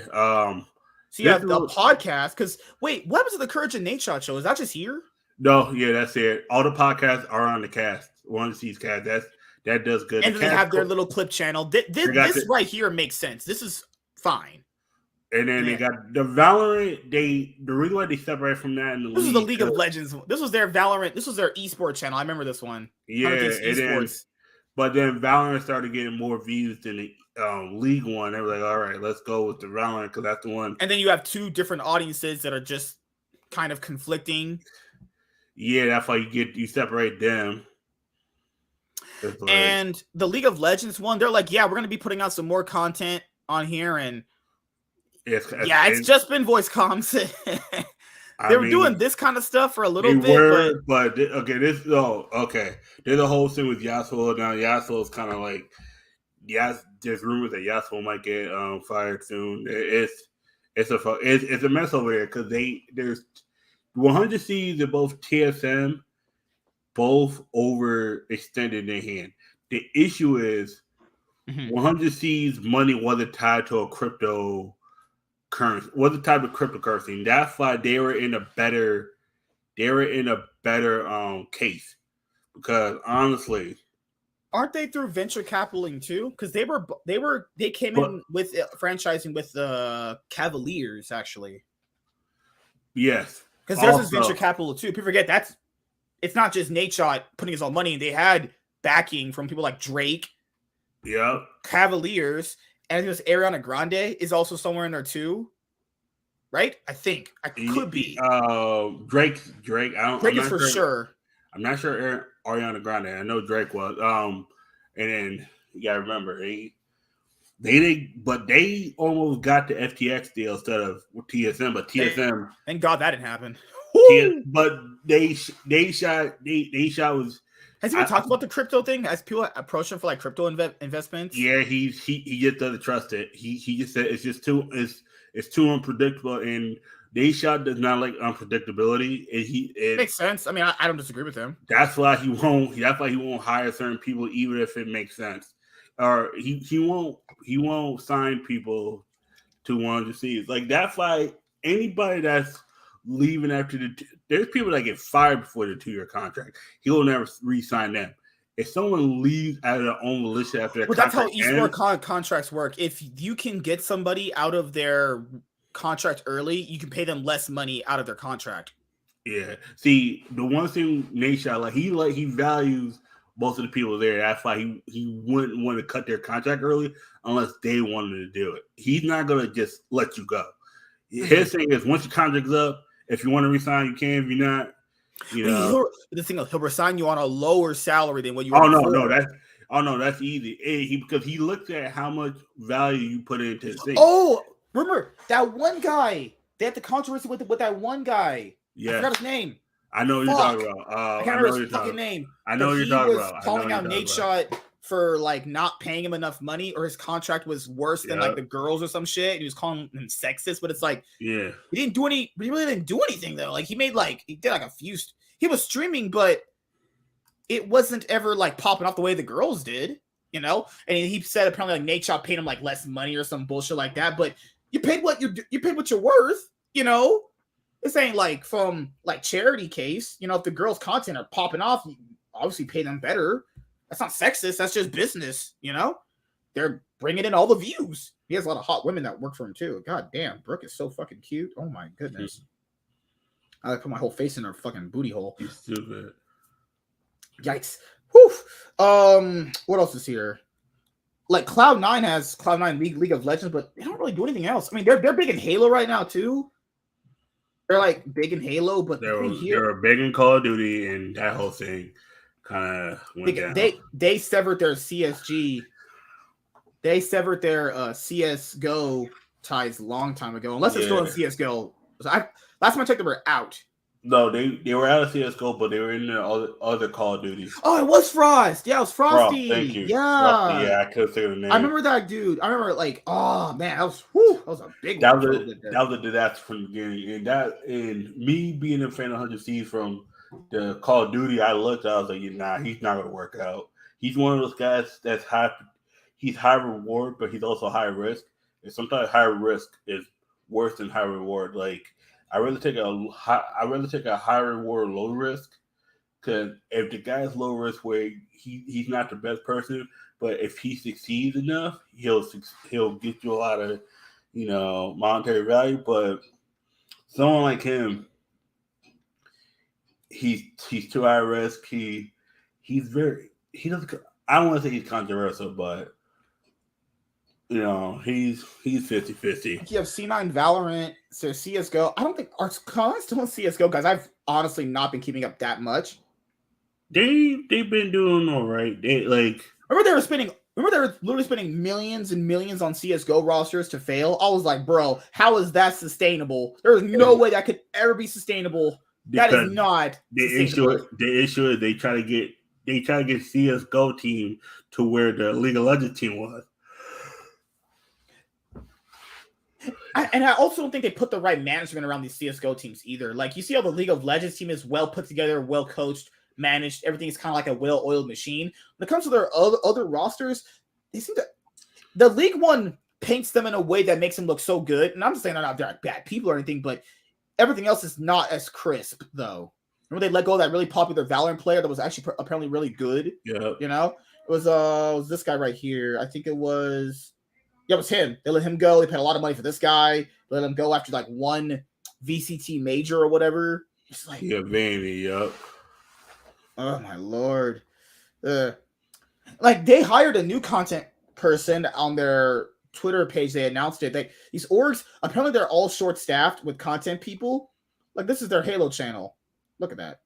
So you have a podcast because wait, what happens to the Courage and Nate Shot show? Is that just here? No, yeah, that's it. All the podcasts are on the cast. One of these cast. That does good. And then they have their little clip channel. This right here makes sense. This is fine. And then they got the Valorant. The reason why they separate from that in the this was the League of Legends. This was their Valorant. This was their esports channel. I remember this one. Yeah, but then Valorant started getting more views than the League one. They were like, all right, let's go with the Valorant because that's the one. And then you have two different audiences that are just kind of conflicting. Yeah, that's why you separate them. And the League of Legends one, they're like, yeah, we're going to be putting out some more content on here. And it's just been voice comms. They were doing this kind of stuff for a little bit. There's a whole thing with Yasuo. Now Yasuo is kind of like, there's rumors that Yasuo might get fired soon. It's a mess over there because there's 100 Cs in both TSM, both overextended their hand. The issue is 100 C's money wasn't tied to a crypto currency, wasn't tied to cryptocurrency. And that's why they were in a better case. Because honestly, aren't they through venture capitaling too? Because they came in with franchising with the Cavaliers actually. Yes. Because there's this venture capital too. People forget it's not just Nate Shot putting his own money. They had backing from people like Drake, Cavaliers, and I think it was Ariana Grande is also somewhere in there too. Right? I think. I could be. Drake. Drake is for sure. I'm not sure Ariana Grande. I know Drake was. And then you gotta remember they almost got the FTX deal instead of TSM, but TSM. Thank God that didn't happen. But they shot was. Has he even talked about the crypto thing? Has people approached him for like crypto investments? Yeah, he just doesn't trust it. He just said it's just too unpredictable, and they shot does not like unpredictability. It makes sense. I mean, I don't disagree with him. That's why he won't hire certain people, even if it makes sense. Or he won't sign people to 100 Cs. Like that's why anybody that's leaving after there's people that get fired before the 2-year contract. He will never re-sign them. If someone leaves out of their own militia after their contract, that's how esports contracts work. If you can get somebody out of their contract early, you can pay them less money out of their contract. Yeah. See, the one thing Nate Shot, he values most of the people there. That's why he wouldn't want to cut their contract early unless they wanted to do it. He's not gonna just let you go. His thing is once your contract's up, if you want to resign, you can. If you're not, he'll resign you on a lower salary than what you. That's easy. Because he looked at how much value you put into his thing. Oh, remember that one guy? They had the controversy with that one guy. Yeah, I forgot his name. I know what you're talking about. I can't remember his fucking name. I know what you're talking about. He was calling out Nate Shot for like not paying him enough money, or his contract was worse than like the girls or some shit. And he was calling him sexist, but it's like, he really didn't do anything though. Like he did like a few. He was streaming, but it wasn't ever like popping off the way the girls did, you know. And he said apparently like Nate Shot paid him like less money or some bullshit like that. But you paid what you're worth, you know. This ain't like from like charity case, you know. If the girls' content are popping off, you obviously pay them better. That's not sexist. That's just business, you know. They're bringing in all the views. He has a lot of hot women that work for him too. God damn, Brooke is so fucking cute. Oh my goodness. I put my whole face in her fucking booty hole. He's stupid. Yikes. Whew. What else is here? Like Cloud9 has Cloud9 League of Legends, but they don't really do anything else. I mean, they're big in Halo right now too. They're like big in Halo, but they're big in Call of Duty, and that whole thing kind of went down. They severed their CSG. They severed their CS:GO ties a long time ago. Unless it's still in CS:GO. Last time I checked, they were out. No, they were out of CS:GO, but they were in the other Call of Duty. Oh, it was Frost. Yeah, it was Frosty. Thank you. Yeah. Yeah, I couldn't think of the name. I remember that dude. I remember oh man, that was a big one. That was a disaster from the beginning, and me being a fan of 100C from the Call of Duty, I was like, nah, he's not gonna work out. He's one of those guys that's he's high reward, but he's also high risk. And sometimes high risk is worse than high reward. Like I rather take a high reward, low risk. Because if the guy's low risk, where he's not the best person, but if he succeeds enough, he'll get you a lot of monetary value. But someone like him, he's too high risk. He doesn't. I don't want to say he's controversial, but he's 50-50. You have C9 Valorant, so CS:GO. I don't think are still in CS:GO, guys. I've honestly not been keeping up that much. They've been doing all right. Remember they were literally spending millions and millions on CS:GO rosters to fail. I was like, bro, how is that sustainable? There's no way that could ever be sustainable. That is not the issue is they try to get CS:GO team to where the League of Legends team was. I also don't think they put the right management around these CS:GO teams either. Like, you see how the League of Legends team is well put together, well coached, managed. Everything is kind of like a well-oiled machine. When it comes to their other rosters, they seem to. The League One paints them in a way that makes them look so good. And I'm just saying they're not bad people or anything, but everything else is not as crisp, though. Remember they let go of that really popular Valorant player that was actually apparently really good? Yeah. It was this guy right here. I think it was him. They let him go. They paid a lot of money for this guy. They let him go after like one VCT major or whatever. It's like, Vanity, yep. Oh my lord. Like, they hired a new content person on their Twitter page. They announced it. These orgs, apparently they're all short-staffed with content people. Like, this is their Halo channel. Look at that.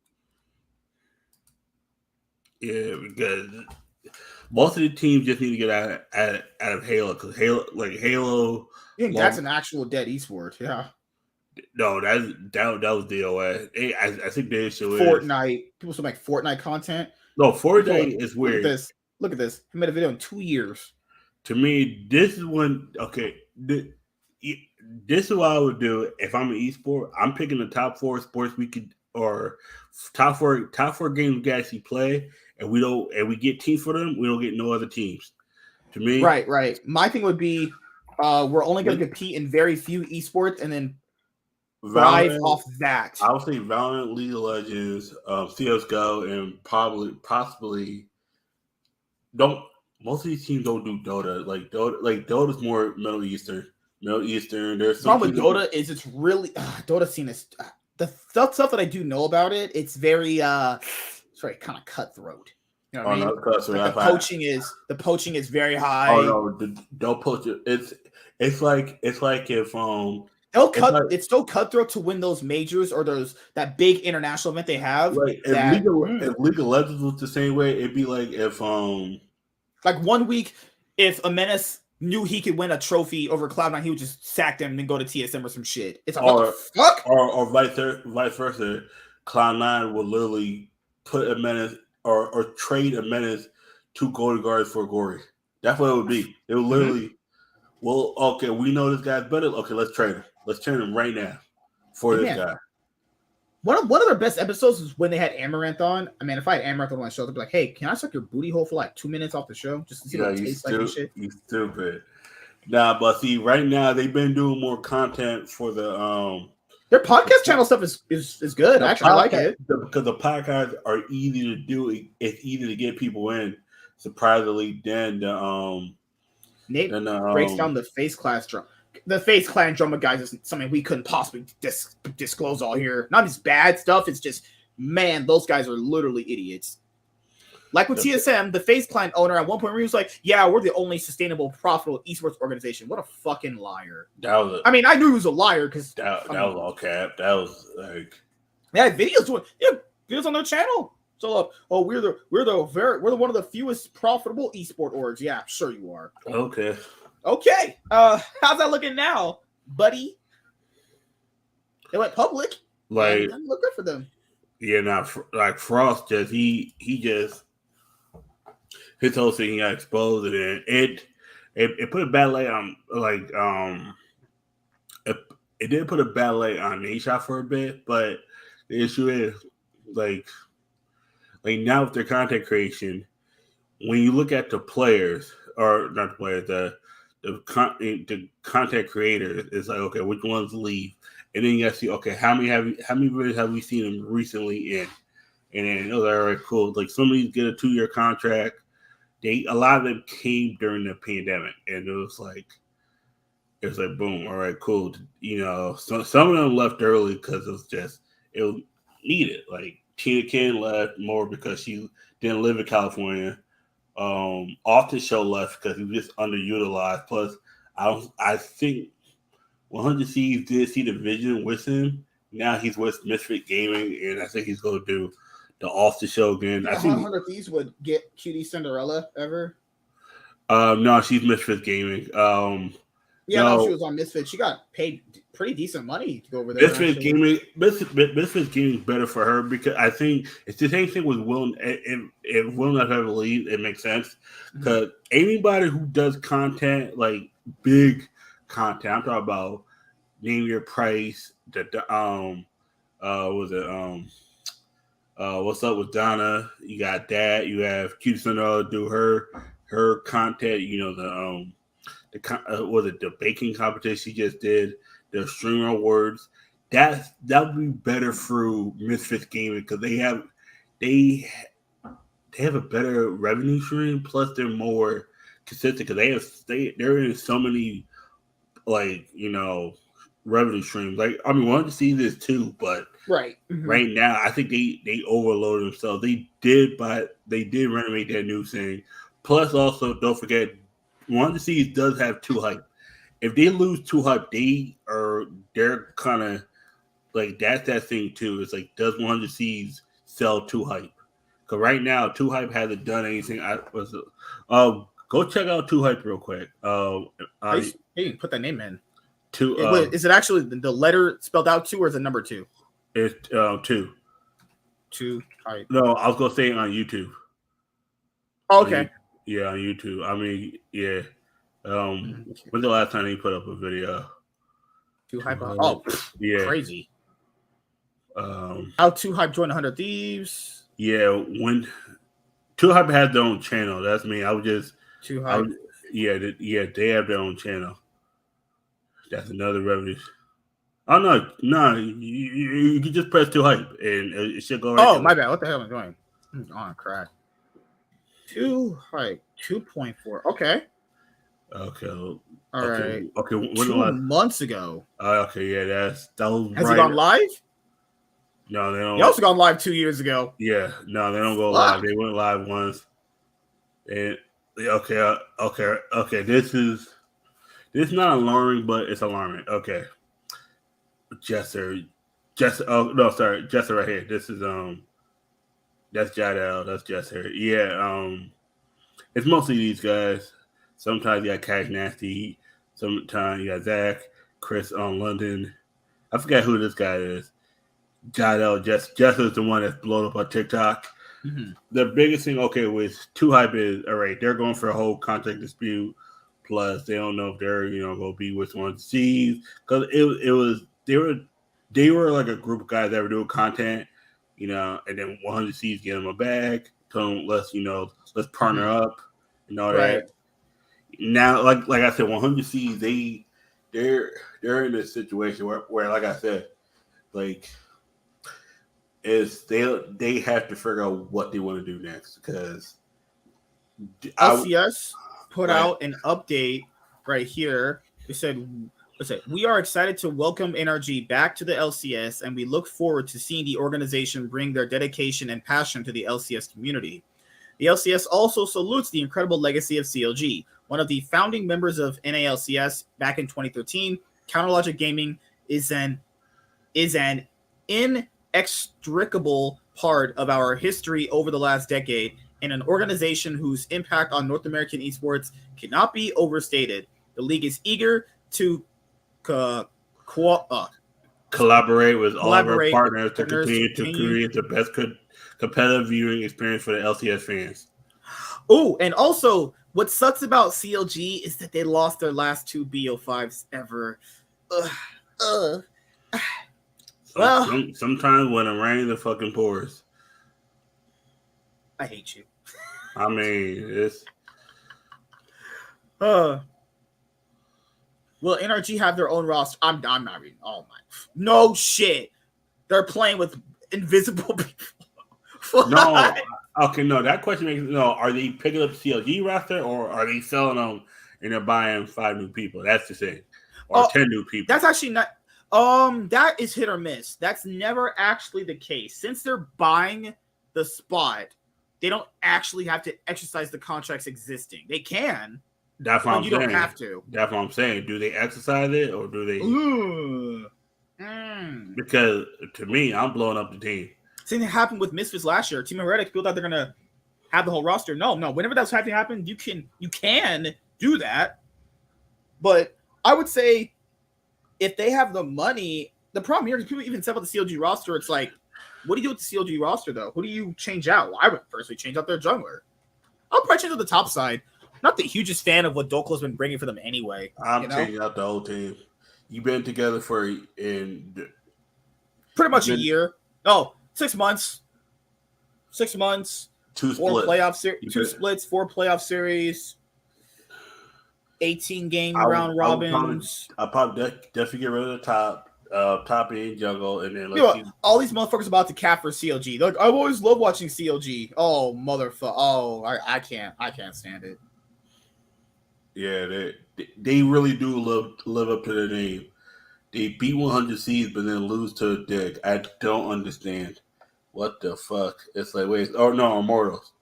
Yeah, because most of the teams just need to get out of Halo, because Halo. I think that's an actual dead esport. Yeah. No, that was DOA. I think the issue is Fortnite. People still make Fortnite content. No, Fortnite is weird. Look at this. He made a video in 2 years. To me, this is when this is what I would do if I'm an esport. I'm picking the top 4 sports we could, or top four games we can actually play, and we get teams for them. We don't get no other teams. To me, right. My thing would be, we're only going to compete in very few esports, and then thrive off that. I would say Valorant, League of Legends, CS:GO, and possibly don't. Most of these teams don't do Dota. Like Dota's more Middle Eastern. There's the problem with Dota is it's really Dota scene is the stuff that I do know about it. It's very kind of cutthroat. You know what I mean? Like the poaching is very high. Oh no, don't poach it. It's like if it's so cutthroat to win those majors or that big international event they have. Right. If League of Legends was the same way, it'd be like if like 1 week, if a Menace knew he could win a trophy over Cloud9, he would just sack them and then go to TSM or some shit. It's like, what the fuck? Or vice versa. Cloud9 will literally put a Menace or trade a Menace to Golden Guards for Gory. That's what it would be. It would literally, well, okay, we know this guy's better. Okay, let's trade him. Let's trade him right now for this guy. One of their best episodes was when they had Amaranth on. I mean, if I had Amaranth on my show, they'd be like, "Hey, can I suck your booty hole for like 2 minutes off the show just to see what it tastes like and shit?" You stupid. Nah, but see, right now they've been doing more content for the their podcast channel stuff is good. Actually, I like it because the podcasts are easy to do. It's easy to get people in. Surprisingly, then Nate breaks down the Face Class drum. The Face Clan drama, guys, is something we couldn't possibly disclose all here. Not just bad stuff. It's just, man, those guys are literally idiots. Like with TSM, the Face Clan owner at one point, he was like, "Yeah, we're the only sustainable, profitable esports organization." What a fucking liar! I mean, I knew he was a liar because that was all cap. That was like, they had videos on their channel. So, we're one of the fewest profitable esport orgs. Yeah, sure you are. Okay. How's that looking now, buddy? They went public. like and it looked good for them. Yeah, now like Frost he just his whole thing got exposed, and it put a bad light on it, it did put a bad light on Nate for a bit, but the issue is like now with their content creation, when you look at the players or not the players, the content creators, it's like, okay, which ones leave, and then you got to see, okay, how many videos have we seen them recently in, and then it was like, all right, cool. Like some of these get a 2-year contract. A lot of them came during the pandemic, and it was like boom, all right, cool. So some of them left early because it was needed. Like Tina Ken left more because she didn't live in California. Off the show left because he was just underutilized. Plus, I think 100 Thieves did see the vision with him. Now he's with Misfit Gaming, and I think he's going to do the off the show again. I think 100 Thieves would get Cutie Cinderella ever. No, she's Misfit Gaming. No, she was on Misfit. She got paid pretty decent money to go over there. Misfit Gaming is better for her because I think it's the same thing with Will. If Will not ever leave, it makes sense because anybody who does content like big content, I'm talking about name your price. What's up with Donna? You got that. You have Cutie Cinderella do her content. The baking competition she just did, the streamer awards. That would be better through Misfits Gaming because they have a better revenue stream. Plus, they're more consistent because they're in so many revenue streams. Like I mean, wanted to see this too, but right now I think they overloaded themselves. They did renovate that new thing. Plus, also don't forget. One to see does have 2 hype. If they lose 2 hype, they're kind of like that's that thing too. It's like does 100 C's sell 2 hype? Because right now 2 hype hasn't done anything. Go check out 2 hype real quick. You can put that name in. 2. Is it actually the letter spelled out 2 or is it number 2? It's 2. 2 hype. No, I was gonna say it on YouTube. Oh, okay. Yeah, on YouTube. I mean, yeah. When's the last time he put up a video? 2 hype. Yeah. Crazy. How 2 hype joined 100 Thieves? Yeah, when 2 hype had their own channel. That's me. I would just 2 hype. They have their own channel. That's another revenue. Oh no! You can just press 2 hype and it should go right. Oh, my bad. What the hell am I doing? Oh, crap. 2 hype 2.4. Okay. All right. Okay. 2 months ago. Okay, yeah, that was. Has he gone live? No, they don't. He also gone live 2 years ago. Yeah, no, they don't go live. They went live once. And okay. This is not alarming, but it's alarming. Okay. Jesser. Oh no, sorry, Jesser right here. This is that's Jadel. That's Jesser. Yeah. It's mostly these guys. Sometimes you got Cash Nasty. Sometimes you got Zach, Chris on London. I forget who this guy is. Jadel. Jesser is the one that's blown up on TikTok. Mm-hmm. The biggest thing, with 2 hype is all right. They're going for a whole contract dispute. Plus, they don't know if they're going to be with 100 C's because they were like a group of guys that were doing content, and then 100 C's get them a bag. Tell them let's partner up and all that. Now, like I said, 100 C's they're in a situation where like I said, like is they have to figure out what they want to do next because LCS put out an update right here. They said, we are excited to welcome NRG back to the LCS, and we look forward to seeing the organization bring their dedication and passion to the LCS community. The LCS also salutes the incredible legacy of CLG, one of the founding members of NALCS back in 2013. Counterlogic Gaming is an inextricable part of our history over the last decade, and an organization whose impact on North American esports cannot be overstated. The league is eager to collaborate with all of our partners to continue to create the best competitive viewing experience for the LCS fans. Oh, and also, what sucks about CLG is that they lost their last 2 BO5s ever. Well, sometimes when it rains, it fucking pours. I hate you. I mean, it's. Will NRG have their own roster? I'm not reading. Oh my! No shit. They're playing with invisible people. No. Okay, no. That question makes no. Are they picking up CLG roster or are they selling them and they're buying 5 new people? That's the thing, or 10 new people. That's actually not. That is hit or miss. That's never actually the case. Since they're buying the spot, they don't actually have to exercise the contracts existing. They can. That's what I'm saying. You don't have to. That's what I'm saying. Do they exercise it or do they? Because to me, I'm blowing up the team. Same thing happened with Misfits last year. Team Heretics people thought they're gonna have the whole roster. No. Whenever that's having to happen, you can do that. But I would say if they have the money, the problem here is people even said about the CLG roster. It's like, what do you do with the CLG roster though? Who do you change out? Well, I would personally change out their jungler. I'll probably change out the top side. Not the hugest fan of what Doklo's been bringing for them anyway. I'm changing out the whole team. You've been together for pretty much a year. Oh, 6 months. 6 months. 2 splits. 2 splits, 4 playoff series, 18 game round robins. I'll probably definitely get rid of the top end jungle, and then all these motherfuckers about to cap for CLG. They're like, I've always loved watching CLG. Oh, motherfucker. Oh, I can't stand it. Yeah, they really do live up to their name. They beat 100 seeds, but then lose to a dick. I don't understand. What the fuck? It's like, Immortals.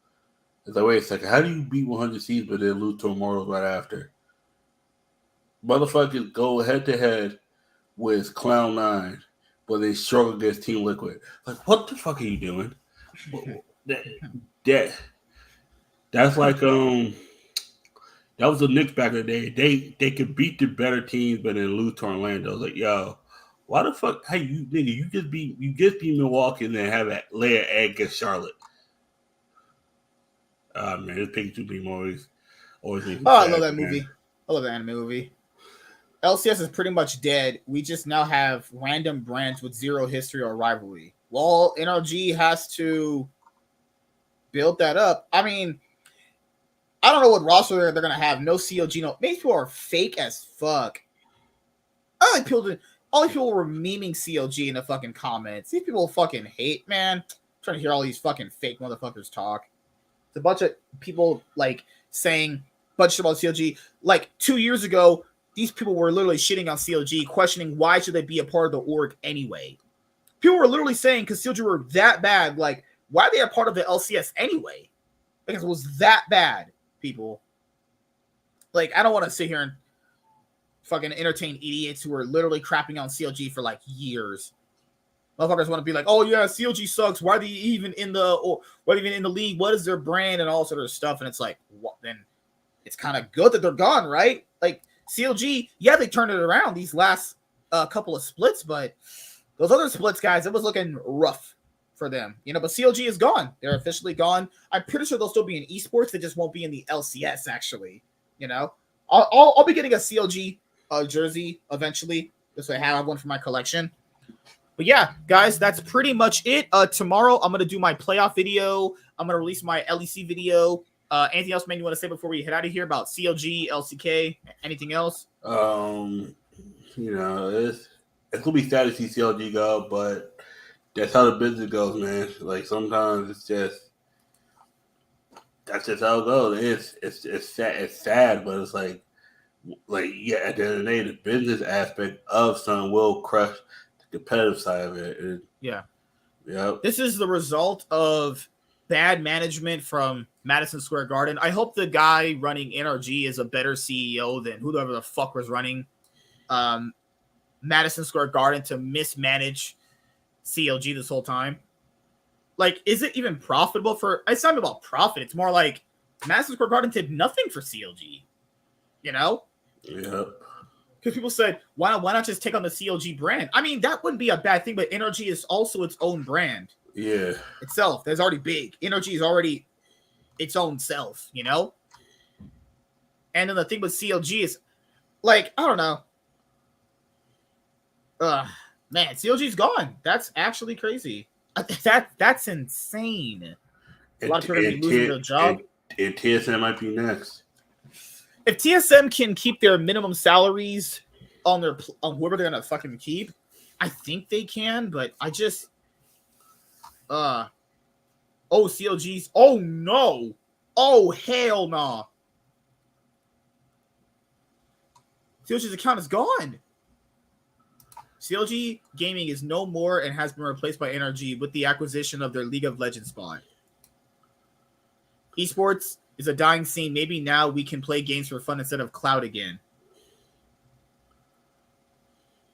It's like, wait a second. How do you beat 100 seeds, but then lose to Immortals right after? Motherfuckers go head to head with Cloud9, but they struggle against Team Liquid. Like, what the fuck are you doing? That's like that was the Knicks back in the day. They could beat the better teams, but then lose to Orlando. Like, yo, why the fuck? Hey, you just beat Milwaukee and then have that lay an egg against Charlotte. Man, this Pikachu beam always. I love that movie. I love that anime movie. LCS is pretty much dead. We just now have random brands with 0 history or rivalry. Well, NRG has to build that up. I mean, I don't know what roster they're going to have. No CLG. No, maybe people are fake as fuck. All these people were memeing CLG in the fucking comments. These people fucking hate, man. I'm trying to hear all these fucking fake motherfuckers talk. It's a bunch of people like saying bunch about CLG. Like 2 years ago, these people were literally shitting on CLG, questioning why should they be a part of the org anyway. People were literally saying because CLG were that bad, like why are they a part of the LCS anyway? Because it was that bad. People, like, I don't want to sit here and fucking entertain idiots who are literally crapping on CLG for like years. Motherfuckers want to be like, oh yeah, CLG sucks. Why are they even in the league? What is their brand and all sort of stuff? And it's like, what? Then it's kind of good that they're gone, right? Like CLG, yeah, they turned it around these last couple of splits, but those other splits, guys, it was looking rough for them, but CLG is gone. They're officially gone. I'm pretty sure they'll still be in esports. They just won't be in the LCS. Actually, I'll be getting a CLG jersey eventually. This way, I have one for my collection. But yeah, guys, that's pretty much it. Tomorrow, I'm gonna do my playoff video. I'm gonna release my LEC video. Anything else, man, you want to say before we head out of here about CLG, LCK, anything else? It's gonna be sad to see CLG go, but that's how the business goes, man. Like sometimes that's just how it goes. It's sad, but it's like yeah. At the end of the day, the business aspect of something will crush the competitive side of it. Yeah. Yep. This is the result of bad management from Madison Square Garden. I hope the guy running NRG is a better CEO than whoever the fuck was running Madison Square Garden to mismanage CLG this whole time. Like, is it even profitable it's not about profit. It's more like Madison Square Garden did nothing for CLG. Yep. Because people said, why not just take on the CLG brand? I mean, that wouldn't be a bad thing, but NRG is also its own brand. Yeah. Itself. That's already big. NRG is already its own self, you know? And then the thing with CLG is, like, I don't know. Man, CLG's gone. That's actually crazy. That's insane. A lot of people are going to be losing their job. And TSM might be next. If TSM can keep their minimum salaries on whoever they're gonna fucking keep, I think they can. But I just, CLG's. Oh no! Oh hell no! Nah. CLG's account is gone. CLG Gaming is no more and has been replaced by NRG with the acquisition of their League of Legends spot. Esports is a dying scene. Maybe now we can play games for fun instead of cloud again.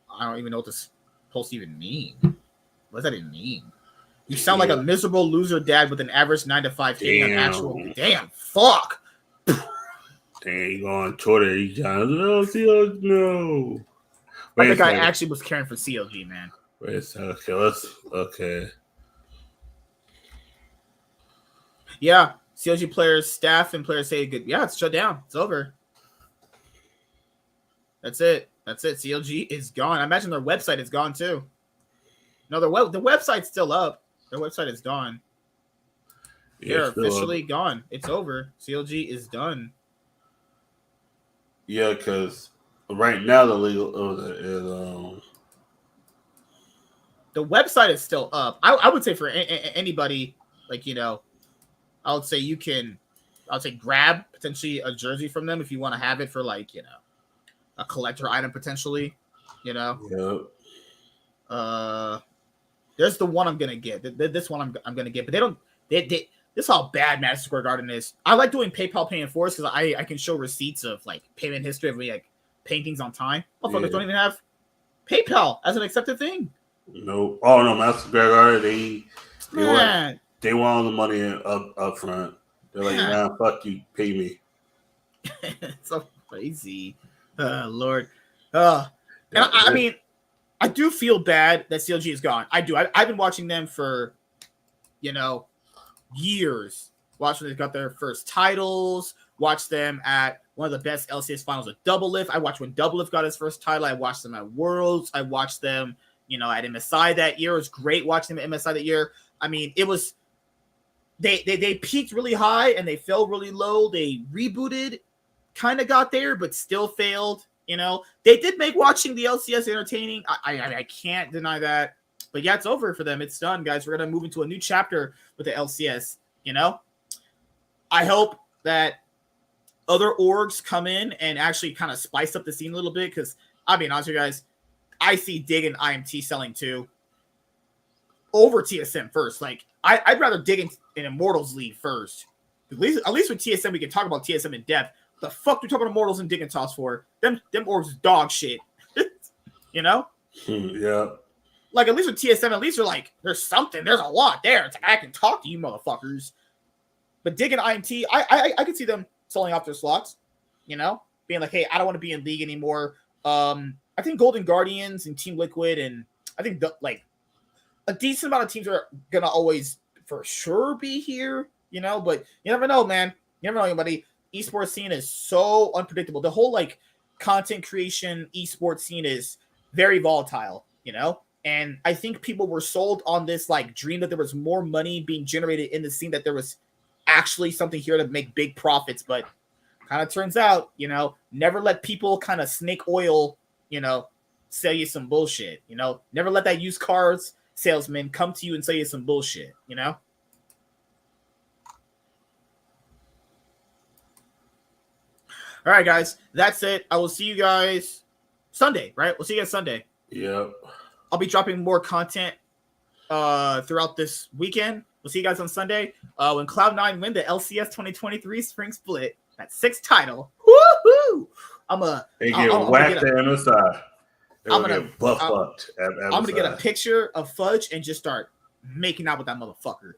I don't even know what this supposed to even mean. What does that even mean? You sound like a miserable loser dad with an average 9 to 5 hating on actual. Damn, fuck. They ain't going Twitter. He's trying to no. I think I actually was caring for CLG, man. Okay. Yeah, CLG players, staff, and players say good. Yeah, it's shut down. It's over. That's it. CLG is gone. I imagine their website is gone too. No, the website's still up. Their website is gone. They're officially gone. It's over. CLG is done. Yeah, because right now the legal the website is still up. I would say for anybody, like, you know, I would say grab potentially a jersey from them if you want to have it for, like, you know, a collector item potentially, you know. Yep. There's the one I'm gonna get. This one I'm gonna get, but they don't. This is how bad Madison Square Garden is. I like doing PayPal Pay in Force because I can show receipts of, like, payment history of, like, paying things on time. Motherfuckers don't even have PayPal as an accepted thing. No. Oh no, Madison Square Garden. They want all the money up front. They're like, nah, fuck you, pay me. It's so crazy. Lord. And I mean, I do feel bad that CLG is gone. I do. I've been watching them for, you know, years. Watching them got their first titles. Watched them at one of the best LCS finals with Double Lift. I watched when Double Lift got his first title. I watched them at Worlds. I watched them, you know, at MSI that year. It was great watching them at MSI that year. I mean, it was they peaked really high and they fell really low. They rebooted, kind of got there, but still failed. You know, they did make watching the LCS entertaining. I can't deny that. But yeah, it's over for them. It's done, guys. We're gonna move into a new chapter with the LCS. You know, I hope that other orgs come in and actually kind of spice up the scene a little bit. Because I'll be honest with you guys, I see Dig and IMT selling too over TSM first. Like, I'd rather Dig in Immortals lead first. At least with TSM, we can talk about TSM in depth. The fuck do we talk about Immortals and Dig and Toss for? Them orgs is dog shit. You know? Yeah. Like, at least with TSM, at least you're like, there's something. There's a lot there. It's like, I can talk to you motherfuckers. But Dig and IMT, I could see them selling off their slots. You know? Being like, hey, I don't want to be in League anymore. I think Golden Guardians and Team Liquid and I think a decent amount of teams are going to always for sure be here. You know? But you never know, man. You never know anybody. Esports scene is so unpredictable. The whole, like, content creation esports scene is very volatile, you know? And I think people were sold on this, like, dream that there was more money being generated in the scene, that there was actually something here to make big profits. But kind of turns out, you know, never let people kind of snake oil, you know, sell you some bullshit, you know? Never let that used cars salesman come to you and sell you some bullshit, you know? All right, guys, that's it. I will see you guys Sunday, right? We'll see you guys Sunday. Yep. I'll be dropping more content throughout this weekend. We'll see you guys on Sunday when Cloud9 win the LCS 2023 Spring Split. That 6th title. Woohoo! They get whacked on the side. I'm gonna get a picture of Fudge and just start making out with that motherfucker.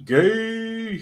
Gay.